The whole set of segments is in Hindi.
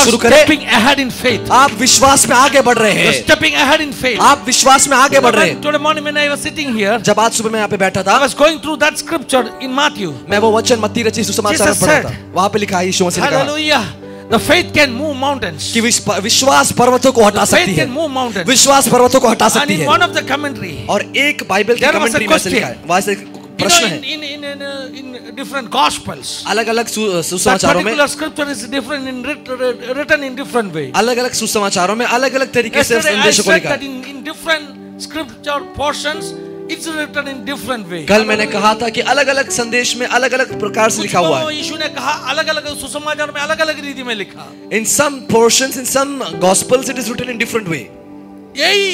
शुरू करें। stepping ahead in faith. आप विश्वास में आगे बढ़ रहे You're हैं। stepping ahead in faith. आप विश्वास में आगे बढ़ रहे हैं। Today morning when I was sitting here, जब आज सुबह मैं यहाँ पे बैठा था, I was going through that scripture in Matthew. मैं वो वचन मत्ती रचित सुसमाचार में Jesus पढ़ा था। said, वहाँ पे लिखा है, यीशु मसीह ने कहा Hallelujah. The faith can move mountains. कि विश्वास पर्वतों को हटा The faith सकती है। can move mountains. विश्वास पर्वतों को हटा And सकती in है। one of the commentary, और एक बाइबल की There was a कमेंट्री में से question. लिखा है, वहाँ से you प्रश्न know, है। in different gospels, अलग-अलग that सुसमाचारों में, particular scripture is different in written in different way. अलग-अलग सुसमाचारों में अलग-अलग तरीके से Yesterday I संदेशों को said लिखा that है। in different scripture portions, it's written in different way. कल मैंने कहा था कि अलग-अलग संदेश में अलग-अलग प्रकार से लिखा हुआ है। यीशु ने कहा अलग-अलग सुसमाचार में अलग-अलग रीति में लिखा। In some portions, in some gospels, it is written in different way. यही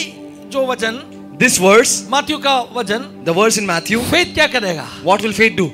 जो वचन, This verse, मत्ती का वचन, the verse in Matthew, faith क्या करेगा? what will faith do?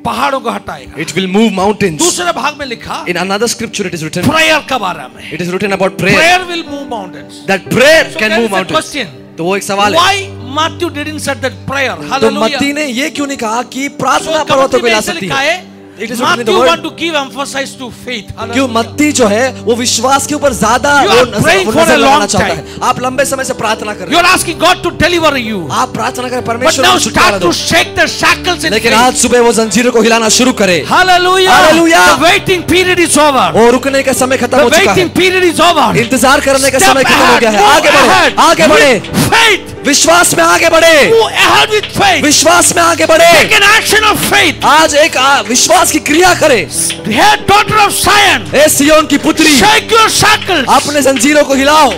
पहाड़ों को हटाएगा। It will move mountains. दूसरे भाग में लिखा, In another scripture, it is written. prayer का बारे में। It is written about prayer. Prayer will move mountains. That prayer So can there move is a mountains. question. तो वो एक सवाल है। Why Matthew didn't say that prayer? तो Hallelujah. मत्ती ने ये क्यों नहीं कहा कि प्रार्थना So पर्वतों को कमेंट्री में ला ऐसे सकती लिखा है? है, It is written in the Matthew word. want to give emphasis to faith. क्यों Hallelujah. मत्ती जो है वो विश्वास के ऊपर ज्यादा You are praying for a नजर long लगाना चाहता time. है। आप लंबे समय से प्रार्थना कर You रहे are asking God to deliver you. हैं। आप प्रार्थना करें But परमेश्वर now को छुटकारा start दो। to shake the shackles in लेकिन faith. आज सुबह वो जंजीरों को हिलाना शुरू करे। Hallelujah. Hallelujah. The waiting period is over. और रुकने का समय खत्म The हो चुका waiting है। period is over. इंतजार करने का Step समय खत्म हो ahead, गया है। move आगे बढ़े, ahead आगे बढ़े, with faith. विश्वास में आगे बढ़े, Move ahead with faith. विश्वास में आगे बढ़े। Take an action of faith. आज एक विश्वास की क्रिया करे। Hey, daughter of Zion, ए सियोन की पुत्री, shake your shackles. अपने जंजीरों को हिलाओ।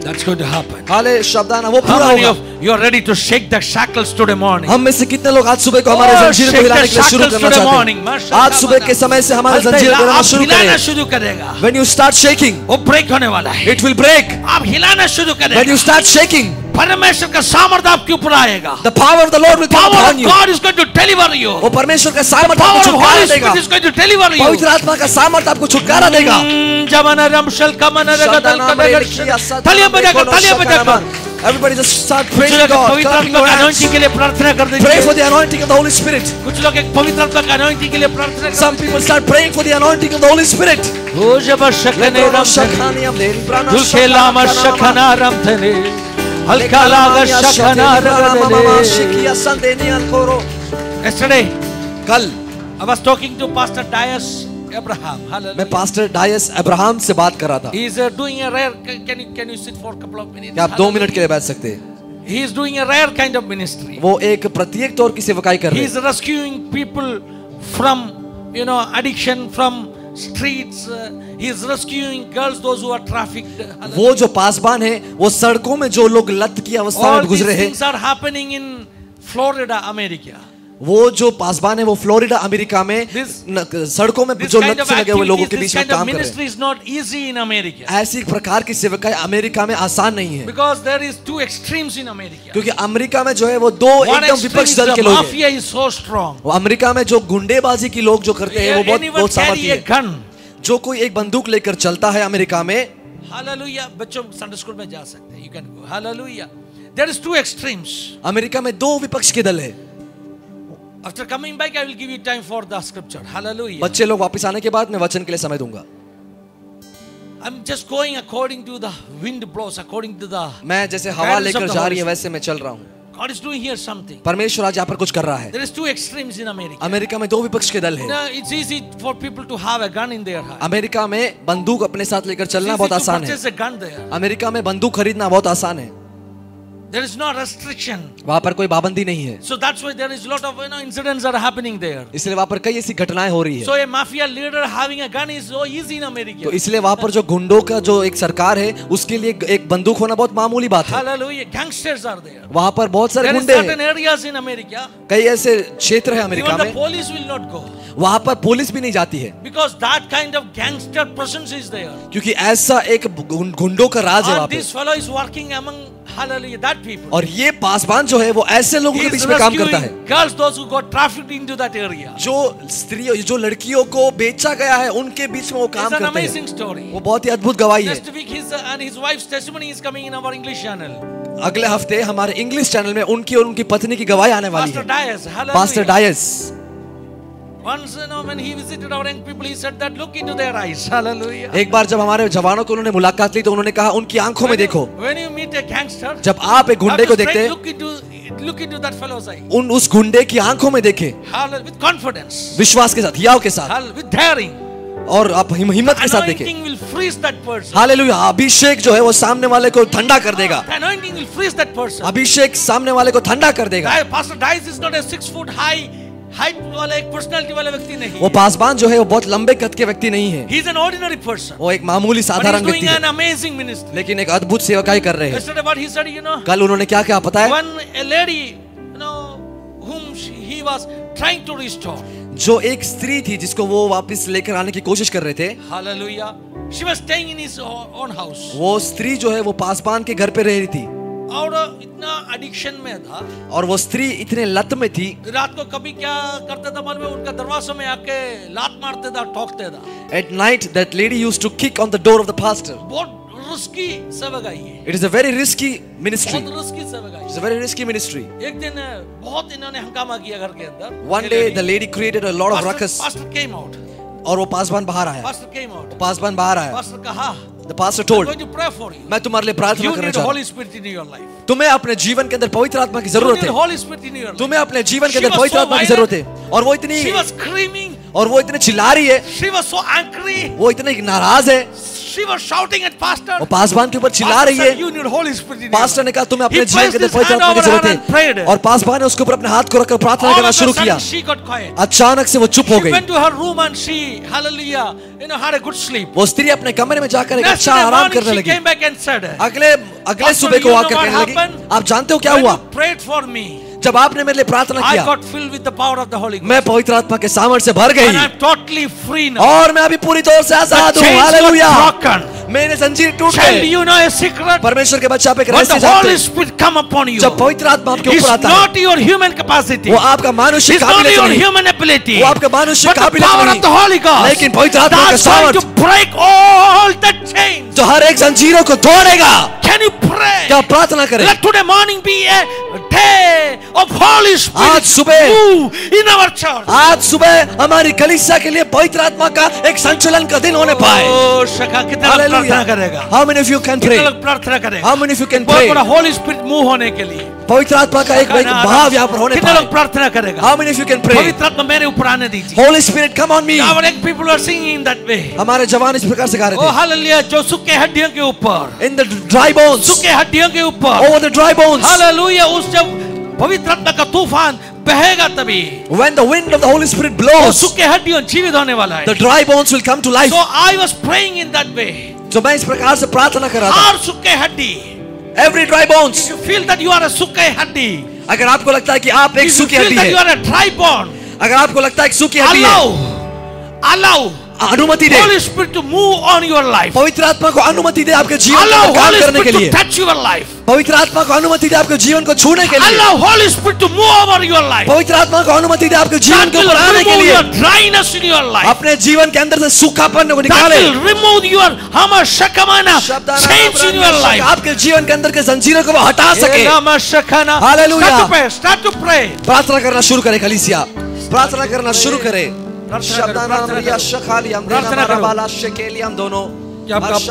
That's going to happen. हाले शब्दाना वो How पूरा many होगा। of you are ready to shake the shackles today morning? हम में से कितने लोग आज सुबह को हमारे Oh, जंजीरों को shake हिलाने the के लिए शुरू shackles करना today चाहते morning. हैं? माशाअल्लाह आज सुबह के समय से हमारे जंजीर हिलाना शुरू हिलाना करें। शुरू करेगा। When you start shaking, वो ब्रेक होने वाला है। it will break. आप हिलाना शुरू When करेगा। you start shaking, परमेश्वर का सामर्थ्य आपके ऊपर आएगा। the power of the Lord will come Power upon of you. God is going to deliver you. वो परमेश्वर का सामर्थ्य Power आपको of छुटकारा Holy देगा। Spirit is going to deliver you. पवित्र आत्मा का सामर्थ्य आपको छुटकारा देगा। जमाना रमशल कमना रगदल कदगश तालियां बजाकर तालियां बजाकर Everybody just start कुछ praising लोग God. पवित्र Clapping आत्मा your का hands. anointing के लिए प्रार्थना कर Pray for दीजिए। the anointing of the Holy Spirit. कुछ लोग एक पवित्र आत्मा का anointing के लिए प्रार्थना कर Some people start praying for the anointing of the Holy Spirit. ओ जब शकने रम दुल के लामा शकना रम थने हल्का लागा शकना रगदले। Yesterday कल I was talking to Pastor Dias Abraham. मैं Hallelujah. पास्टर डायस अब्राहम से बात कर रहा था। He is doing a rare. Can you sit for a couple of minutes? क्या आप 2 मिनट के लिए बैठ सकते हैं? He is doing a rare kind of ministry. वो एक प्रत्येक तौर की सेवकाई कर रहे He हैं। is rescuing people from, addiction, from streets. He is rescuing girls, those who are trafficked. वो जो पासबान है वो सड़कों में जो लोग लत की अवस्था All में these गुजरे हैं, things are happening in Florida, America. वो जो पासबान है वो फ्लोरिडा अमेरिका में सड़कों में This जो kind लत of से लगे हुए लोगों activities, के this बीच में kind of काम कर रहे ministry is not easy in America. हैं। ऐसी प्रकार की सेवकाई अमेरिका में आसान नहीं है, Because there is two extremes in America. क्योंकि अमेरिका में जो है वो दो One एकदम extreme विपक्ष is दल the के लोग हैं। mafia is so strong. वो अमेरिका में जो गुंडेबाजी की लोग जो करते हैं वो बहुत Anyone बहुत carry सामर्थी a है। gun. जो कोई एक बंदूक लेकर चलता है अमेरिका में, Hallelujah. बच्चों संडे स्कूल में जा सकते हैं. You can go. Hallelujah. There is two extremes. America में दो विपक्ष के दल है। After coming back, I will give you time for the scripture. Hallelujah. बच्चे लोग वापस आने के बाद मैं वचन के लिए समय दूंगा। I'm just going according to the wind blows, according to the. मैं जैसे हवा लेकर जा रही है वैसे मैं चल रहा हूँ। God is doing here something. परमेश्वर आज यहाँ पर कुछ कर रहा है। There is two extremes in America. America में दो विपक्ष के दल हैं। It's easy for people to have a gun in their hand. America में बंदूक अपने साथ लेकर चलना बहुत आसान है। Purchase a gun there. America में बंदूक खरीदना बहुत आसान है। There is no restriction. वहाँ पर कोई पाबंदी नहीं है। So that's why there is a lot of incidents are happening there. इसलिए वहाँ पर कई ऐसी घटनाएं हो रही है। So a mafia leader having a gun is so easy in America. तो इसलिए वहाँ पर जो गुंडों का जो एक सरकार है उसके लिए एक बंदूक होना बहुत मामूली बात है। Hallelujah. Gangsters are there. वहाँ पर बहुत सारे There is गुंडे certain हैं। areas in America. कई ऐसे क्षेत्र है अमेरिका Even the में police will not go. वहाँ पर पुलिस भी नहीं जाती है, Because that kind of gangster presence is there. क्योंकि ऐसा एक गुंडों का राज है वहाँ And पे। this fellow is working among, hallelujah, that people. और ये पासबान जो है वो ऐसे लोगों He के is बीच में काम करता है rescuing girls, those who got trafficked into that area. जो स्त्रियों जो लड़कियों को बेचा गया है उनके बीच में वो काम It's an करते हैं। amazing story. वो बहुत ही अद्भुत गवाही है। Next week his wife's testimony is coming in our English channel. अगले हफ्ते हमारे इंग्लिश चैनल में उनकी और उनकी पत्नी की गवाही आने वाली Pastor है। Dias, hallelujah. Pastor Dias Once, when he visited our young people, he said that look into their eyes. Hallelujah. एक बार जब हमारे जवानों को उन्होंने मुलाकात ली तो उन्होंने कहा उनकी आंखों में देखो। When you meet a gangster, जब आप एक गुंडे को देखते हैं, look into that fellow's eye. उस गुंडे की आंखों में देखें, With confidence, विश्वास के साथ, हियाव के साथ, with daring, और आप हिम्मत के साथ देखें। Anointing will freeze that person. Hallelujah, अभिषेक जो है वो सामने वाले को ठंडा कर देगा। The anointing will freeze that person. अभिषेक सामने वाले को ठंडा कर देगा। Pastor Dice is not a 6 foot high height वाला एक personality वाला व्यक्ति नहीं। वो पासबान जो है वो बहुत लंबे कद के व्यक्ति नहीं है। He is an ordinary person. वो एक मामूली साधारण व्यक्ति है। But he is doing an amazing ministry. लेकिन एक अद्भुत सेवकाई कर रहे हैं। Yesterday what he said, कल उन्होंने क्या कहा पता है? One a lady, whom he was trying to restore. जो एक स्त्री थी जिसको वो वापस लेकर आने की कोशिश कर रहे थे। Hallelujah. She was staying in his own house. वो स्त्री जो है वो पासबान के घर पे रह रही थी। और इतना एडिक्शन में था। और वो स्त्री इतने लत में थी। रात को कभी क्या करता था मालूम है? उनका दरवाजे में आके लात मारते था, ठोकते था। At night that lady used to kick on the door of the pastor. बहुत रिस्की सेवकाई है। It is a very risky ministry. बहुत रिस्की सेवकाई। It's a very risky ministry. एक दिन बहुत इन्होंने हंगामा किया घर के अंदर। One day the lady created a lot of ruckus. Pastor came out. और वो पासबान बाहर आया। Pastor came out. पासबान बाहर आया। Pastor कहा, The pastor told, I'm going to pray for you. मैं तुम्हारे लिए प्रार्थना करना You need चाहता Holy हूँ। Spirit in your life. तुम्हें अपने जीवन के अंदर पवित्र आत्मा की जरूरत You need है। Holy Spirit in your life. तुम्हें अपने जीवन के She अंदर was पवित्र so आत्मा की violent. जरूरत है। और वो इतनी She was screaming. और वो इतने चिल्ला रही है। She was so angry. वो इतनी नाराज है। She was shouting at pastor. वो पासबान के ऊपर चिल्ला Pastor रही said, है। You need Holy Spirit in your pastor life. ने कहा तुम्हें अपने He जीवन के placed अंदर his पवित्र hand आत्मा की over her जरूरत and prayed. है। और पासबान ने उसके ऊपर अपने हाथ को रखकर प्रार्थना All करना of a शुरू किया। sudden she got quiet. अचानक से वो चुप हो She गई। went to her room and she, hallelujah, had a good sleep. वो स्त्री अपने कमरे में जाकर एक Next अच्छा day आराम morning करने she लगी। came back and said, अगले Pastor, सुबह को you know आकर what कहने लगी, happened? आप जानते हो क्या When हुआ? you prayed for me, जब आपने मेरे लिए प्रार्थना I किया, got filled with the power of the Holy Ghost. मैं पवित्र आत्मा के सामर्थ्य से भर And गई I'm totally free now. और मैं अभी पूरी तौर से आजाद The हूँ। chains hallelujah. got broken. मेरे जंजीर टूट Shall गए। you know a secret? परमेश्वर के बच्चे आप एक When रहस्य the जानते Holy हैं। Spirit come upon you, जब पवित्र आत्मा आपके it's ऊपर आता है, not your human capacity. वो आपका मानुषिक It's not काबिलियत your नहीं, human ability. वो आपका मानुषिक But the काबिलियत power नहीं, of the Holy Ghost. लेकिन पवित्र आत्मा का That's going to सामर्थ्य break all the chains. जो हर एक जंजीरों को तोड़ेगा। Can you pray? क्या प्रार्थना करें? Let today morning be a day of Holy Spirit आज सुबह move in our church. आज सुबह हमारी कलीसिया के लिए पवित्र आत्मा का एक संचलन का दिन होने पाए। Oh, शका कितना लोग प्रार्थना करेगा? How many of you can pray? कितना लोग प्रार्थना करेगा? How many of you can बहुत pray? बड़ा Holy Spirit move होने के लिए पवित्र आत्मा का एक भाव यहाँ पर होने कितने लोग पाए। प्रार्थना करेगा? How many of you can pray? पवित्र आत्मा मेरे ऊपर आने दीजिए। Holy Spirit, come on me. Our young people are singing in that way. हमारे जवान इस प्रकार से गा रहे Oh थे। hallelujah, जो सूखे हड्डियों के ऊपर, In the dry bones, सूखे हड्डियों के ऊपर, over the dry bones, hallelujah, उस जब पवित्र आत्मा का तूफान बहेगा तभी when the wind of the Holy Spirit वो blows, सूखे हड्डियों जीवित होने वाला है। the dry bones will come to life. So I was praying in that way. जो मैं इस प्रकार से प्रार्थना कर रहा था। हर सूखे हड्डी, Every dry bones, you feel that you are a सूखे हड्डी, अगर आपको लगता है कि आप एक you सूखी feel हड्डी that you है, are a dry bone, अगर आपको लगता है एक सूखी हड्डी है, allow अनुमति दे। Holy Spirit to move on your life. पवित्र आत्मा को अनुमति दे आपके जीवन Allow में काम Holy करने के Spirit लिए। to touch your life. पवित्र आत्मा को अनुमति दे आपके जीवन को छूने के लिए। Allow Holy Spirit to move over your life. पवित्र आत्मा को अनुमति दे आपके जीवन That के will ऊपर आने के remove लिए। your dryness in your life. अपने जीवन के अंदर से सूखापन को That निकाले। will remove your shakamana chains in your life. आपके जीवन के अंदर के जंजीरों को वो हटा सके। Shakana. Hallelujah. Start to pray. प्रार्थना करना शुरू करें कलीसिया, प्रार्थना करना शुरू करें।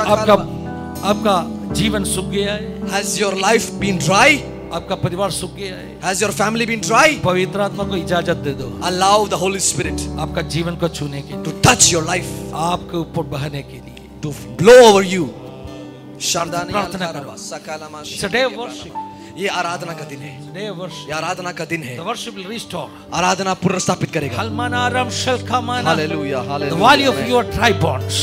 आपका जीवन सूख गया है? Has your life been dry? आपका परिवार सूख गया है? Has your family been dry? पवित्र आत्मा को इजाजत दे दो Allow the Holy Spirit आपका जीवन को छूने के लिए, to touch your life, आपके ऊपर बहने के लिए। to blow over you. प्रार्थना करो। It's a day of worship. ये आराधना का दिन है, Day of worship. ये आराधना का दिन है। The worship will restore. आराधना पुनर्स्थापित करेगा। Halmanaram shalkamana. Hallelujah, The hallelujah. valley of your dry bones.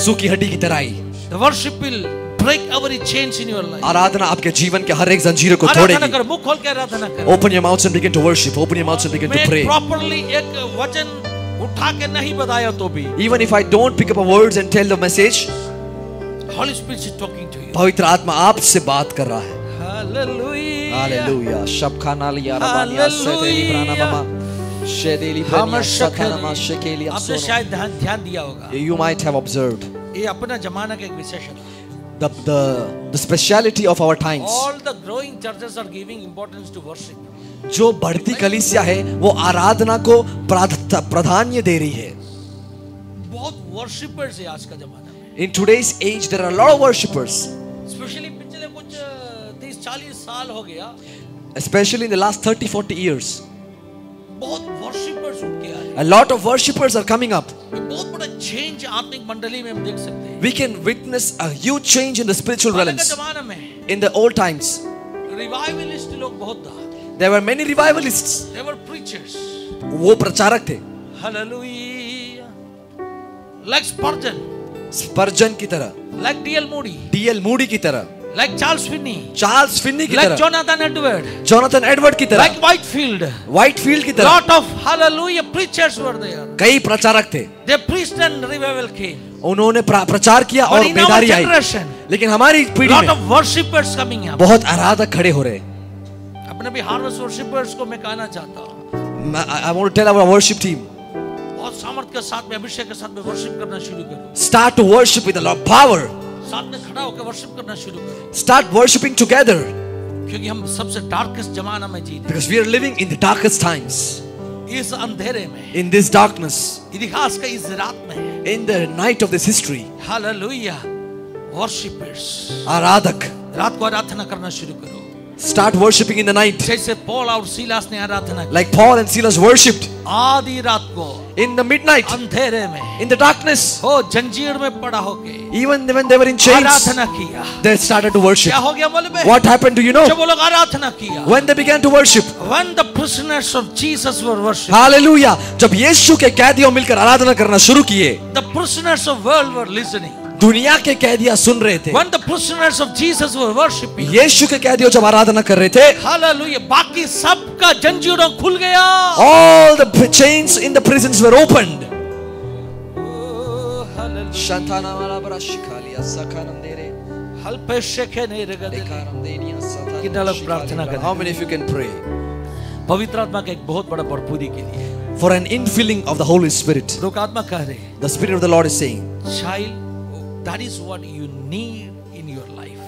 सूखी हड्डी की तराई। The worship will break every chains in your life. आराधना आपके जीवन के हर एक जंजीरों को आराधना तोड़ेगी। करो, मुंह खोल के आराधना करो। Open your mouths and begin to worship. Open your mouths and begin to मैं pray. properly एक वचन उठा के नहीं बताया तो भी Even if I don't pick up a words and tell the message, Holy Spirit is talking to you. पवित्र आत्मा आपसे बात कर रहा है। Hallelujah. हालेलुया। शबखाना लिया रबानिया सेतेली प्राणामा शेदेली प्राणिया सखानामा शेकेली आपने अपसोनो। शायद ध्यान दिया होगा। You might have observed ये अपना जमाना का एक विशेषण है। the speciality of our times. All the growing churches are giving importance to worship. जो बढ़ती कलीसिया है वो आराधना को प्राधान्य दे रही है। बहुत वर्शिपर्स है आज का जमाना में। In today's age there are a lot of worshippers. Specially पिछले कुछ 30-40 साल हो गया, Especially in the last 30-40 years. बहुत वर्शिपर्स उठ के आ रहे हैं। A lot of worshippers are coming up. बहुत बड़ा चेंज आत्मिक मंडली में हम देख सकते हैं। We can witness a huge change in the spiritual पहले के realms. जमाने में In the old times, revivalist लोग बहुत था। there were many revivalists. They were preachers. वो प्रचारक थे, Hallelujah. Like Spurgeon, स्पर्जन की तरह, like D.L. Moody, D.L. Moody की तरह, like Charles Finney, Charles Finney की like तरह, Jonathan Edward, जोनाथन एडवर्ड की तरह, like Whitefield. व्हाइटफील्ड की तरह Lot of hallelujah preachers were there. कई प्रचारक थे। They preached and revival came. उन्होंने प्रचार किया और But in our बेदारी I. generation, लेकिन हमारी पीढ़ी lot में of worshippers coming up. बहुत आराधक खड़े हो रहे। अपने भी हार्वेस्ट worshippers को मैं कहना चाहता हूँ, I want to tell our worship team, बहुत सामर्थ के साथ में, अभिषेक के साथ में वर्शिप करना शुरू करो। start to worship with a lot of power. साथ में खड़ा होकर वर्शिप करना शुरू करो, Start worshiping together क्योंकि हम सबसे डार्केस्ट जमाना में जी रहे because we are living in the darkest times. हैं। इस अंधेरे में, In this darkness, इतिहास का इस रात में, in the night of this history, hallelujah, worshippers, आराधक रात को आराधना करना शुरू करो, start worshiping in the night जैसे पौल और सीलास ने आराधना की। like Paul and Silas worshipped आधी रात को in the midnight, अंधेरे में, in the darkness. हो जंजीर में पड़ा होके Even when they were in chains, आराधना किया। they started to worship. क्या हो गया मालूम है? What happened, do you know? जब वो लोग आराधना किया, When they began to worship, when the prisoners of Jesus were worshiping, hallelujah, जब यीशु के कैदियों मिलकर आराधना करना शुरू किए, the prisoners of world were listening. दुनिया के कैदियां सुन रहे थे। When the prisoners of Jesus were worshiping, यीशु के कैदियों जब आराधना कर रहे थे, हालेलुया, बाकी सबका जंजीरों खुल गया। all the chains in the prisons were opened. Oh, hallelujah. शंताना वाला बड़ा शिखालिया सखानम दे रे, हल्पे शेखे नहीं रगड़े। एकारम देनिया सताना कितना लोग प्रार्थना करें? How many of you can pray पवित्र आत्मा का एक बहुत बड़ा भरपूरी के लिए। for an infilling of the Holy Spirit? लोक आत्मा कह रहे, The Spirit of the Lord is saying, child, that is what you need in your life.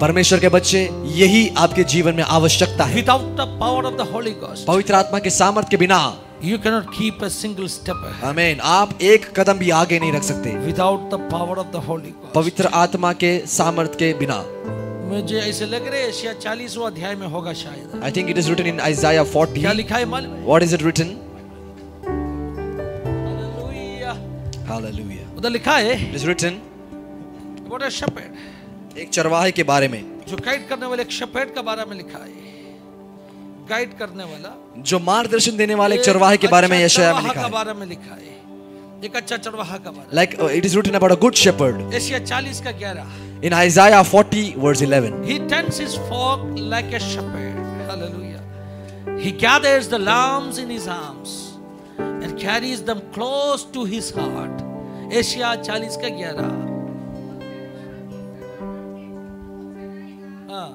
परमेश्वर के बच्चे, यही आपके जीवन में आवश्यकता है। Without the power of the Holy Ghost, पवित्र आत्मा के सामर्थ के बिना, you cannot keep a single step ahead. आमीन, आप एक कदम भी आगे नहीं रख सकते Without the power of the Holy Ghost. पवित्र आत्मा के सामर्थ के बिना। मुझे ऐसे लग रहा है एशिया 40वां अध्याय में होगा शायद। I think it is written in Isaiah 40. क्या लिखा है मालूम है? What is it written? Hallelujah. Hallelujah. उधर लिखा है, It is written what a shepherd, एक चरवाहे के बारे में, जो गाइड करने वाले एक शेफर्ड के बारे में लिखा है। गाइड करने वाला, जो मार्गदर्शन देने वाले एक चरवाहे के बारे में यशायाह में लिखा के है। बारे में लिखा है, एक अच्छा चरवाहा का बारे। Like it is written about a good shepherd Asia 40 का 11। in Isaiah 40 verse 11. He tends his flock like a shepherd. Hallelujah. He gathers the lambs in his arms and carries them close to his heart. Asia 40 का 11। हाँ।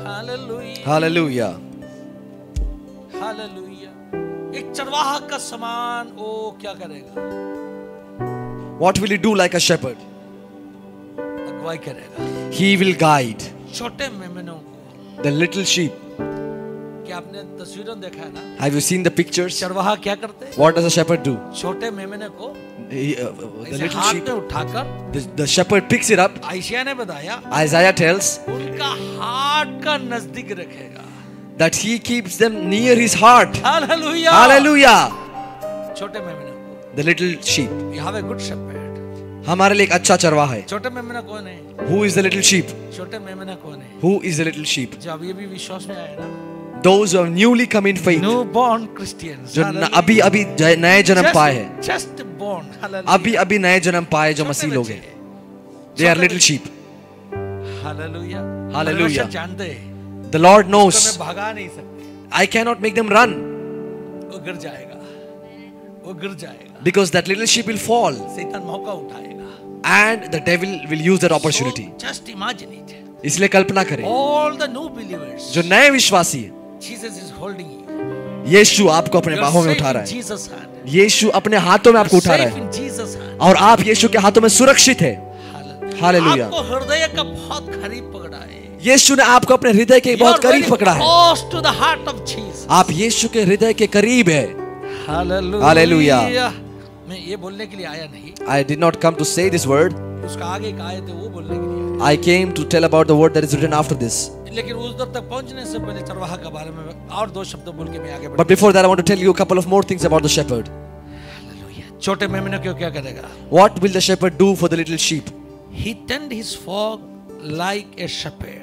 Hallelujah. Hallelujah. हालेलुया। एक चरवाहा का समान वो क्या करेगा? What will he do like a shepherd? अगुवाई करेगा। He will guide छोटे मेमनों को। the little sheep. क्या आपने तस्वीरों देखा है ना? Have you seen the pictures? चरवाहा क्या करते हैं? What does a shepherd do? छोटे मेमने को The ऐसे little हाथ sheep, में उठाकर, the shepherd picks it up. Ayesha ने बताया, Isaiah tells उनका हार्ट का नजदीक रखेगा। that he keeps them near his heart. Hallelujah. Hallelujah. छोटे मेमने को। The little sheep. You have a good shepherd. हमारे लिए एक अच्छा चरवाहा है. छोटे मेमना कौन है? Who is the little sheep? छोटे मेमना कौन है? Who is the little sheep? जो अभी अभी विश्वास में आए ना, Those who have newly come in faith. New born Christians, जो अभी अभी नए जन्म पाए हैं. जस्ट बॉर्न, अभी अभी नए जन्म पाए जो मसीह लोग हैं. They are little sheep. Hallelujah. Hallelujah. जानते हैं, The Lord knows. मैं भगा नहीं सकते, I cannot make them run वो गिर जाएगा, वो गिर जाएगा, because that little sheep will fall शैतान मौका उठाएगा। and the devil will use that opportunity. So, just imagine it. इसलिए कल्पना करें, All the new believers, जो नए विश्वासी हैं, Jesus is holding you. यीशु आपको अपने You're बाहों में safe उठा in रहा है. Jesus' hand. यीशु अपने हाथों में आपको You're उठा रहा safe है. in Jesus' और आप यीशु के हाथों में सुरक्षित है। हालेलुया। आपको हृदय का बहुत करीब पकड़ा है। यीशु ने आपको अपने हृदय के बहुत करीब पकड़ा है। Close to the heart of Jesus. आप यीशु के हृदय के करीब है। हालेलुया। हालेलुया। मैं ये बोलने के लिए आया नहीं। I did not come to say this word. उसका आगे एक आयत है वो बोलने के लिए आया। I came to tell about the word that is written after this. लेकिन उस दर तक पहुंचने से पहले चरवाहा के बारे में और दो शब्द बोल के मैं आगे But before that, I want to tell you a couple of more things about the shepherd. Hallelujah. छोटे मेमने को क्या करेगा? What will the shepherd do for the little sheep? He tend his flock like a shepherd.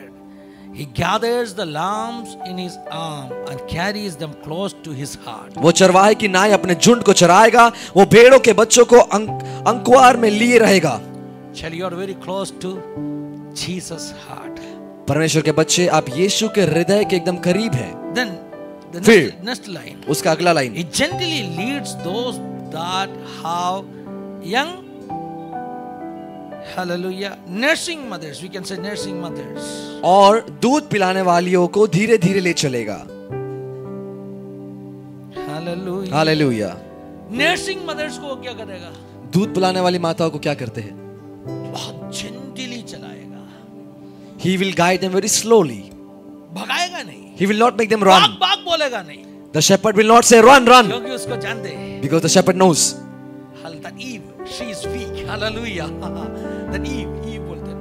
He gathers the lambs in his arm and carries them close to his heart. वो चरवाहे की नाई अपने झुंड को चराएगा, वो भेड़ों के बच्चों को अंकुआर में लिए रहेगा। Shall you are very close to Jesus' heart. परमेश्वर के बच्चे, आप यीशु के हृदय के एकदम करीब हैं। Then the फिर next line. उसका अगला line, He gently leads those that have young, hallelujah, nursing mothers. We can say nursing mothers. और दूध पिलाने वालियों को धीरे धीरे ले चलेगा। Hallelujah. हालेलुया। Nursing mothers को क्या करेगा? दूध पिलाने वाली माताओं को क्या करते हैं? बहुत gently चलाएगा। He will guide them very slowly. भगाएगा नहीं। He will not make them run. भाग भाग बोलेगा नहीं। The shepherd will not say run, run, क्योंकि उसको जानते हैं। because the shepherd knows. That Eve, she is weak. Hallelujah. That Eve बोलते हैं।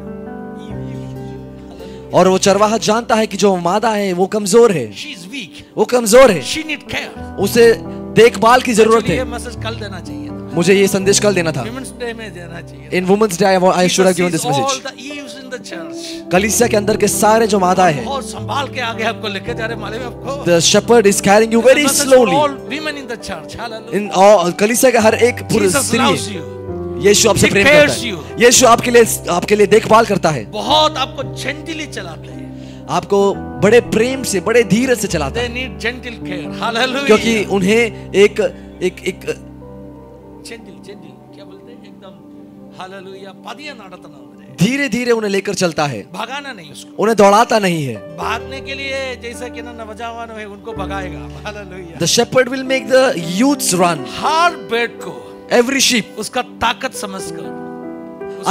Eve. और वो चरवाहा जानता है कि जो मादा है वो कमजोर है, She is weak. वो कमजोर है, She need care. उसे देखभाल की जरूरत Actually, ये है। मैसेज कल देना चाहिए था। मुझे ये संदेश कल देना था। Women's Day में देना चाहिए। In Women's Day, I should have given this All message. the Eves in the church. कलीसिया के अंदर के सारे जो माताएं हैं, बहुत संभाल के आगे आपको लेके जा रहे मालूम है आपको। the shepherd is carrying you very Message for slowly. all women in the church. Hallelujah. In all कलीसिया का हर एक पुरुष Jesus loves स्त्री, you. यीशु आपसे He प्रेम cares करता you. है। यीशु आपके लिए देखभाल करता है। बहुत आपको gently चलाते हैं। आपको बड़े प्रेम से, बड़े धीरज से चलाता They है, need gentle care. Hallelujah. क्योंकि उन्हें एक gentle क्या बोलते हैं एकदम हालेलुया पदिया नाटतना उन्हें धीरे धीरे उन्हें लेकर चलता है, भगाना नहीं उसको। उन्हें दौड़ाता नहीं है। भागने के लिए जैसे कि ना नौजवान है उनको भगाएगा। Hallelujah. The shepherd will make the youths run. हर बेट को Every sheep, उसका ताकत समझकर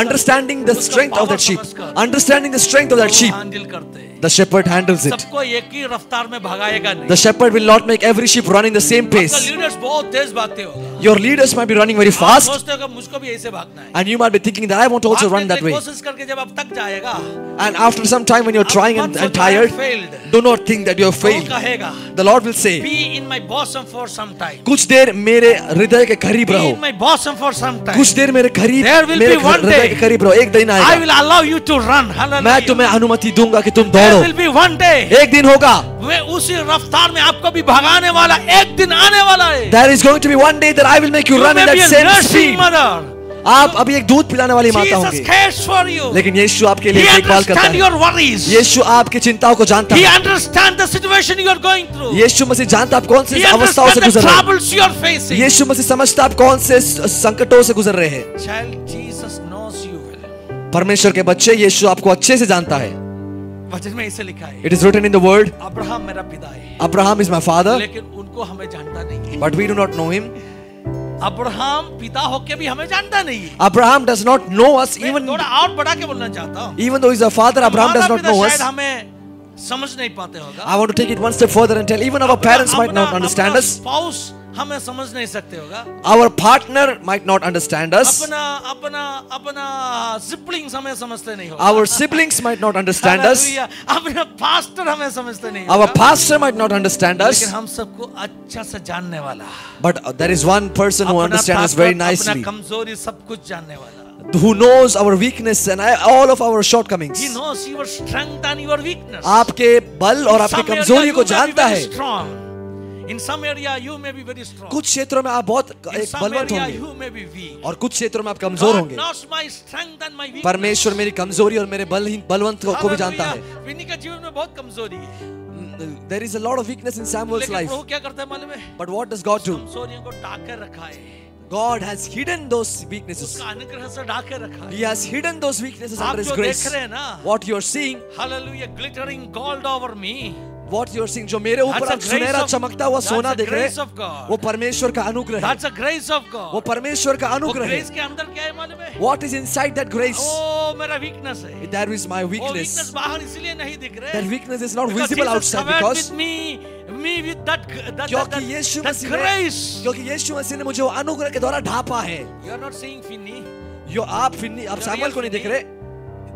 understanding the strength of that sheep, understanding the strength of that sheep, handle करते हैं। the shepherd handles it. सबको एक ही रफ्तार में भगाएगा नहीं। The shepherd will not make every sheep running the same आपका pace. लीडर्स बहुत तेज भागते होगा। Your leaders might be running very आप fast, सोचते होगा मुझको भी ऐसे भागना है। and you might be thinking that I want to also भागने run that की way. कोशिश करके जब आप थक जाएगा, And after some time, when you're trying मत and सोचो tired, I failed। do not think that you have वो failed. कहेगा, The Lord will say, be in my bosom for some time। कुछ देर मेरे हृदय के करीब Be रहो, in my bosom for some time। कुछ देर मेरे करीब, There will मेरे be one हृदय day के करीब रहो। एक दिन I आएगा, will allow you to run। Hallelujah। मैं तुम्हें अनुमति दूंगा कि तुम There दौड़ो। will be one day। एक दिन होगा, वे उसी रफ्तार में आपको भी भगाने वाला एक दिन आने वाला है। there is going to be one day that I will make you You run in may be that a same nursing speed. mother। आप अभी एक दूध पिलाने वाली माता Jesus होंगे, cares for you। लेकिन यीशु आपके He लिए देखभाल करता understands है। your worries। यीशु आपकी चिंताओं को जानता He है। understands the situation you are going through। यीशु मसीह जानता आप कौन He सी अवस्थाओं से understands गुजर the रहे हैं। troubles you are facing। यीशु मसीह समझता आप कौन से संकटों से गुजर रहे हैं। Child, Jesus knows you well। परमेश्वर के बच्चे, यीशु आपको अच्छे से जानता है। वचन में ऐसे लिखा है, It is written in the word, Abraham मेरा पिता है, Abraham is my father, लेकिन उनको हमें जानता नहीं है। but we do not know him. Abraham पिता होके भी हमें जानता नहीं है। Abraham does not know us, मैं even थोड़ा और बढ़ा के बोलना चाहता हूँ। even though he's a father. Abraham does not माता-पिता know us. शायद हमें समझ नहीं पाते होगा। I want to take it one step further and tell even our parents might not understand us. Spouse हमें समझ नहीं सकते होगा। Our partner might not understand us. अपना सिबलिंग्स हमें समझते नहीं होगा। Our siblings might not understand us. Hallelujah. अपना पास्टर हमें समझते नहीं Our होगा। pastor might not understand us. लेकिन हम सबको अच्छा से जानने वाला, But there is one person who अपना understands us ताकत, very अपना nicely, कमजोरी सब कुछ जानने वाला। who knows our weakness and all of our shortcomings. He knows your strength and your weakness। आपके बल और आपकी Some area कमजोरी को you may be जानता very है। strong। In some area you may be very strong। कुछ क्षेत्रों में आप बहुत In एक some बलवंत area होंगे you may be weak। और कुछ क्षेत्रों में आप कमजोर God होंगे। knows my strength and my weakness। परमेश्वर मेरी कमजोरी और मेरे बलवंत को भी जानता है। हालेलुया। विनी का जीवन में बहुत कमजोरी है। There is a lot of weakness in Samuel's लेकिन life. प्रभु क्या करता है मालूम है? But what does God do? कमजोरियों को ढाक कर रखा है। God has hidden those weaknesses. उसका अनुग्रह से ढाक कर रखा है। He has hidden those weaknesses आप under His जो grace. देख रहे हैं ना, What you are seeing, hallelujah, glittering gold over me। What you are seeing, जो मेरे ऊपर आप सुनहरा चमकता हुआ सोना देख रहे हैं, वो परमेश्वर का अनुग्रह है। That's the grace of God. वो परमेश्वर का अनुग्रह है। grace के अंदर क्या है मालूम है? What is inside that grace? वो मेरा weakness है। That is my वो weakness. weakness बाहर इसलिए नहीं दिख रहे। That weakness is not Because visible Jesus outside covered because me with that क्योंकि यीशु मसीह ने, क्योंकि यीशु मसीह ने मुझे वो अनुग्रह के द्वारा ढापा है। You are not seeing Finney. आप फिन्नी, आप सैमुअल को नहीं देख रहे,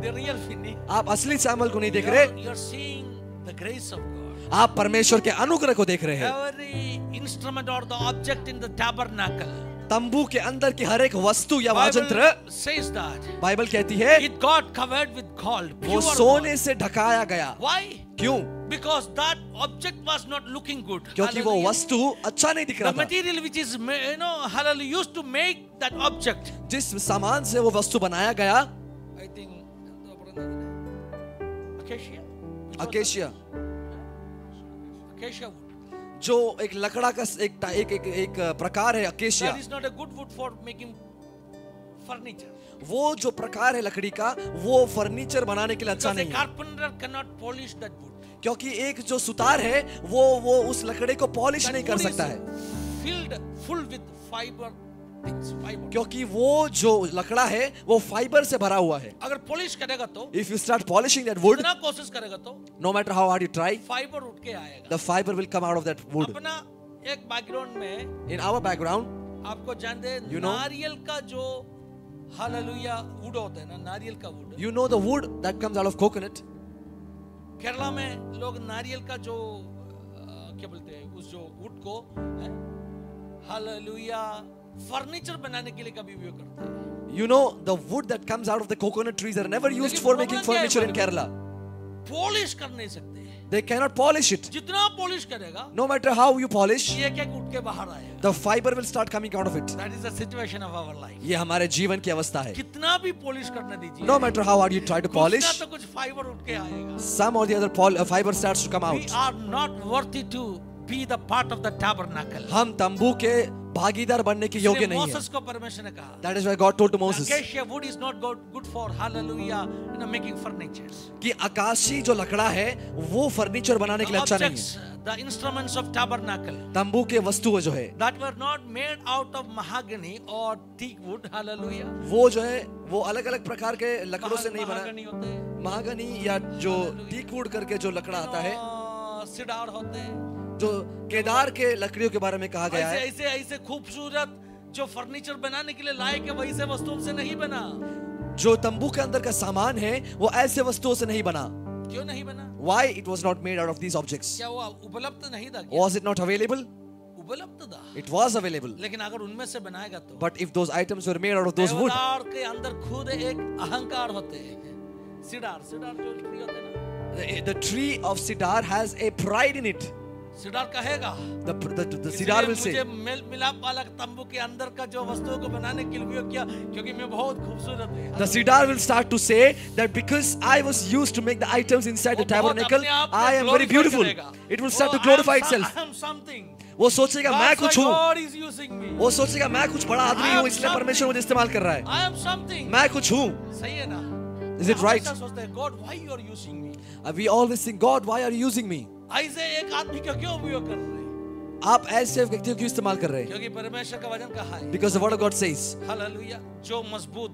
The real Finney. आप असली सैमुअल को नहीं देख रहे, You are seeing the grace of God. आप परमेश्वर के अनुग्रह को देख रहे हैं। Every instrument or the object in the tabernacle. तंबू के अंदर की हर एक वस्तु या Bible वाजंत्र, says that बाइबल कहती है, it got covered with gold. वो Pure सोने gold. से ढकाया गया। Why? क्यों? Because that object was not looking good. क्योंकि वो Hallelujah. वस्तु अच्छा नहीं दिख The रहा था। material which is, hallelujah, used to make that object. जिस सामान से वो वस्तु बनाया गया, I think acacia. Acacia, Acacia wood. जो एक लकड़ा का एक प्रकार है acacia. That is not a good wood for making furniture. वो जो प्रकार है लकड़ी का, वो फर्नीचर बनाने के लिए अच्छा Because a नहीं है। carpenter cannot polish that wood. क्योंकि एक जो सुतार है, वो उस लकड़ी को पॉलिश That नहीं कर wood सकता is है, full with fiber things, fiber. क्योंकि वो जो लकड़ा है वो फाइबर से भरा हुआ है। अगर polish करेगा तो, If you start polishing that wood, जितना कोशिश करेगा तो, no matter how hard you try, fiber उठ के आएगा। the fiber will come out of that wood. अपना एक background में In our background, आपको जानते हैं, You know? नारियल का जो हालेलुया वुड होता है ना, नारियल का would, you know the wood that comes out of coconut. Kerala में लोग नारियल का जो क्या बोलते हैं उस जो वुड को हालेलुया फर्नीचर बनाने के लिए कभी उपयोग करते हैं। You know the wood that comes out of the coconut trees are never used लेकिन for problem making क्या है furniture in मालूम है? Kerala. पॉलिश कर नहीं सकते। They cannot polish it. जितना पॉलिश करेगा, No matter how you polish, ये क्या उठ के बाहर आएगा। the fiber will start coming out of it. That is the situation of our life. ये हमारे जीवन की अवस्था है। कितना भी पॉलिश करने दीजिए, No matter how hard you try to कुछ ना polish, तो कुछ फाइबर उठ के आएगा। some or the other fiber starts to come We out. are not worthy to be the part of the tabernacle. हम तंबू के भागीदार बनने के योग्य नहीं मोसेस है। को परमेश्वर ने कहा, That is why God told to Moses acacia wood is not good for hallelujah, making furnitures. कि आकाशी जो लकड़ा है वो फर्नीचर बनाने के लिए अच्छा नहीं Objects, है। the instruments of tabernacle तंबू के वस्तुएं जो है, that were not made out of mahogany or teak wood, hallelujah. वो जो है वो अलग अलग प्रकार के लकड़ों से नहीं बना, महागनी होते हैं, महागनी या जो टीक वुड करके जो लकड़ा आता है, सिडार होते हैं, जो केदार के लकड़ियों के बारे में कहा गया है। ऐसे ऐसे खूबसूरत जो फर्नीचर बनाने के लिए लायक है, वही से वस्तुओं से नहीं बना। जो तंबू के अंदर का सामान है वो ऐसे वस्तुओं से नहीं बना। क्यों नहीं बना? Why it was not made out of these objects? क्या वो उपलब्ध नहीं था क्या? Was it not available? उपलब्ध था, It was available. लेकिन अगर उनमें से बनाएगा तो, But if those items were made out of those wood, देवदार के अंदर खुद एक अहंकार होते हैं। सिडार जो ट्री होते हैं ना, the tree of cedar has a pride in it. Cedar कहेगा, The cedar will say, मुझे मेल मिलाप वाला तंबू के अंदर का जो वस्तुओं को बनाने के लिए उपयोग किया, क्योंकि मैं बहुत खूबसूरत हूँ। the cedar will start to say that because I was used to make the items inside the tabernacle, I am very beautiful. It will start to glorify itself. I am something. वो सोचेगा मैं कुछ हूँ, God is using me. वो सोचेगा मैं कुछ बड़ा आदमी हूँ, इसलिए परमेश्वर मुझे इस्तेमाल कर रहा है। I am something. मैं कुछ हूँ। सही है ना? Is it right? हमेशा सोचते हैं, God, why you are using me? We always think, God, why are you using me? ऐसे एक आदमी का क्यों उपयोग कर रहे हैं? आप ऐसे व्यक्तियों क्यों इस्तेमाल कर रहे हैं? क्योंकि परमेश्वर का वचन कहा है, Because the word of God says, hallelujah, जो मजबूत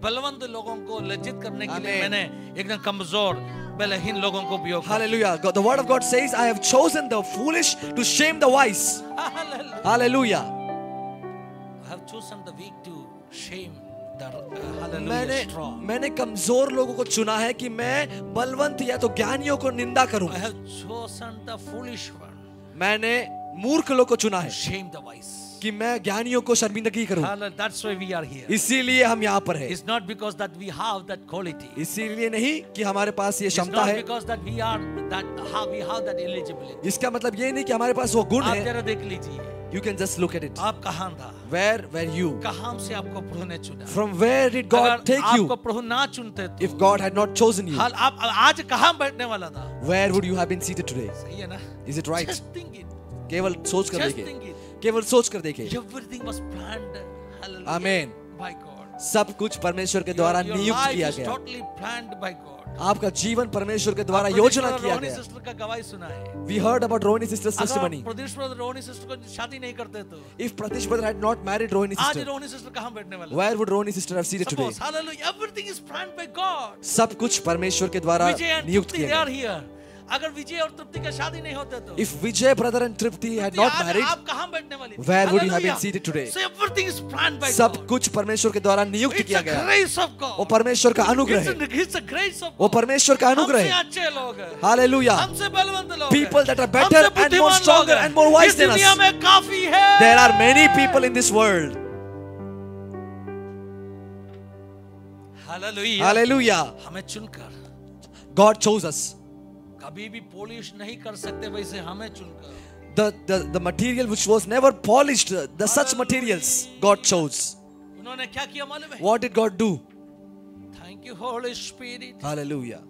बलवंत लोगों को लज्जित करने के लिए Amen. मैंने एकदम कमजोर बलहीन लोगों को उपयोग किया। Hallelujah. The word of God says, I have chosen the foolish to shame the wise. Hallelujah. Hallelujah. I have chosen the weak to shame the hallelujah strong. मैंने कमजोर लोगों को चुना है कि मैं बलवंत या तो ज्ञानियों को निंदा करूं। I have chosen the foolish one मैंने मूर्ख लोगों को चुना to है shame the wise. कि मैं ज्ञानियों को शर्मिंदगी करूं। Hallelujah. That's why we are here. इसीलिए हम यहाँ पर हैं। It's not because that we have that quality. इसीलिए नहीं कि हमारे पास ये It's क्षमता not है। because that we have that eligibility. इसका मतलब ये नहीं कि हमारे पास वो गुण आप है। जरा देख लीजिए, You can just look at it. आप कहाँ था? Where were you? कहाँ से आपको प्रभु ने चुना? From where did God अगर take आपको you? प्रभु ना चुनते तो If God had not chosen you, हाल आप आज कहाँ बैठने वाला था? where would you have been seated today? सही है ना? Is it right? Just think it. केवल सोच कर Just देखें। think it. केवल सोच कर देखें। Everything was planned. Hallelujah. Amen. By God. सब कुछ परमेश्वर के द्वारा Your नियुक्त life किया is गया। totally planned by God. आपका जीवन परमेश्वर के द्वारा योजना किया रोहिणी गया। सिस्टर का गवाही सुना है। We heard about Rohini sister's testimony. अगर प्रतीश ब्रदर रोहिणी सिस्टर को शादी नहीं करते तो If Pratish brother had not married Rohini आज sister, रोहिणी सिस्टर कहाँ बैठने वाले? where would Rohini sister have seated today? Suppose, hallelujah, everything is planned by God. सब कुछ परमेश्वर के द्वारा विजय and नियुक्त तृप्ति, किया they are गया। here. अगर विजय और तृप्ति का शादी नहीं होते तो If Vijay brother and Tripti had not आज married, आप कहाँ बैठने वाली थी? where would you have been Hallelujah. seated today? So everything is planned by सब God. कुछ परमेश्वर के द्वारा नियुक्त It's किया a गया। grace of God. वो परमेश्वर का अनुग्रह है। It's a grace of वो God. परमेश्वर का अनुग्रह हमसे है। अच्छे लोग हैं। हालेलुया। हमसे बलवंत लोग हैं। People that are better हमसे and more बुद्धिमान stronger लोग हैं। and more wise इस than us. दुनिया में काफी है। There are many people in this world. Hallelujah. Hallelujah. हमें चुनकर God chose us. कभी भी पॉलिश नहीं कर सकते वैसे हमें चुनकर The material which was never polished, the such materials God chose. उन्होंने क्या किया मालूम है? What did God do? Thank you Holy Spirit. Hallelujah.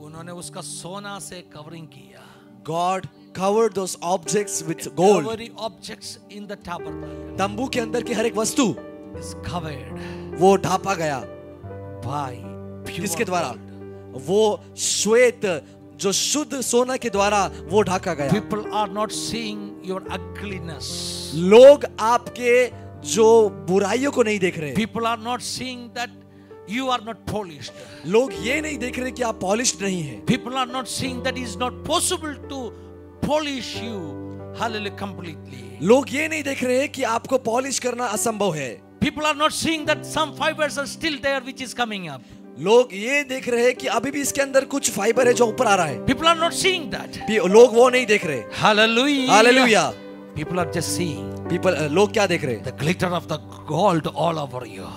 उन्होंने उसका सोना से कवरिंग किया. God covered those objects with gold. Every objects in the tabernacle तंबू के अंदर की हर एक वस्तु is covered वो ढापा गया। by pure किसके द्वारा? gold. वो श्वेत जो शुद्ध सोना के द्वारा वो ढाका गया। People are not seeing your ugliness. लोग आपके जो बुराइयों को नहीं देख रहे। People are not seeing that you are not polished. लोग ये नहीं देख रहे कि आप पॉलिश्ड नहीं हैं। People are not seeing that it is not possible to polish you, hallelujah, completely. लोग ये नहीं देख रहे कि आपको पॉलिश करना असंभव है। People are not seeing that some fibers are still there which is coming up. लोग ये देख रहे हैं कि अभी भी इसके अंदर कुछ फाइबर है जो ऊपर आ रहा है। People are not seeing that. लोग वो नहीं देख रहे। Hallelujah. Hallelujah. People are just seeing लोग क्या देख रहे हैं? the glitter of the gold all over you.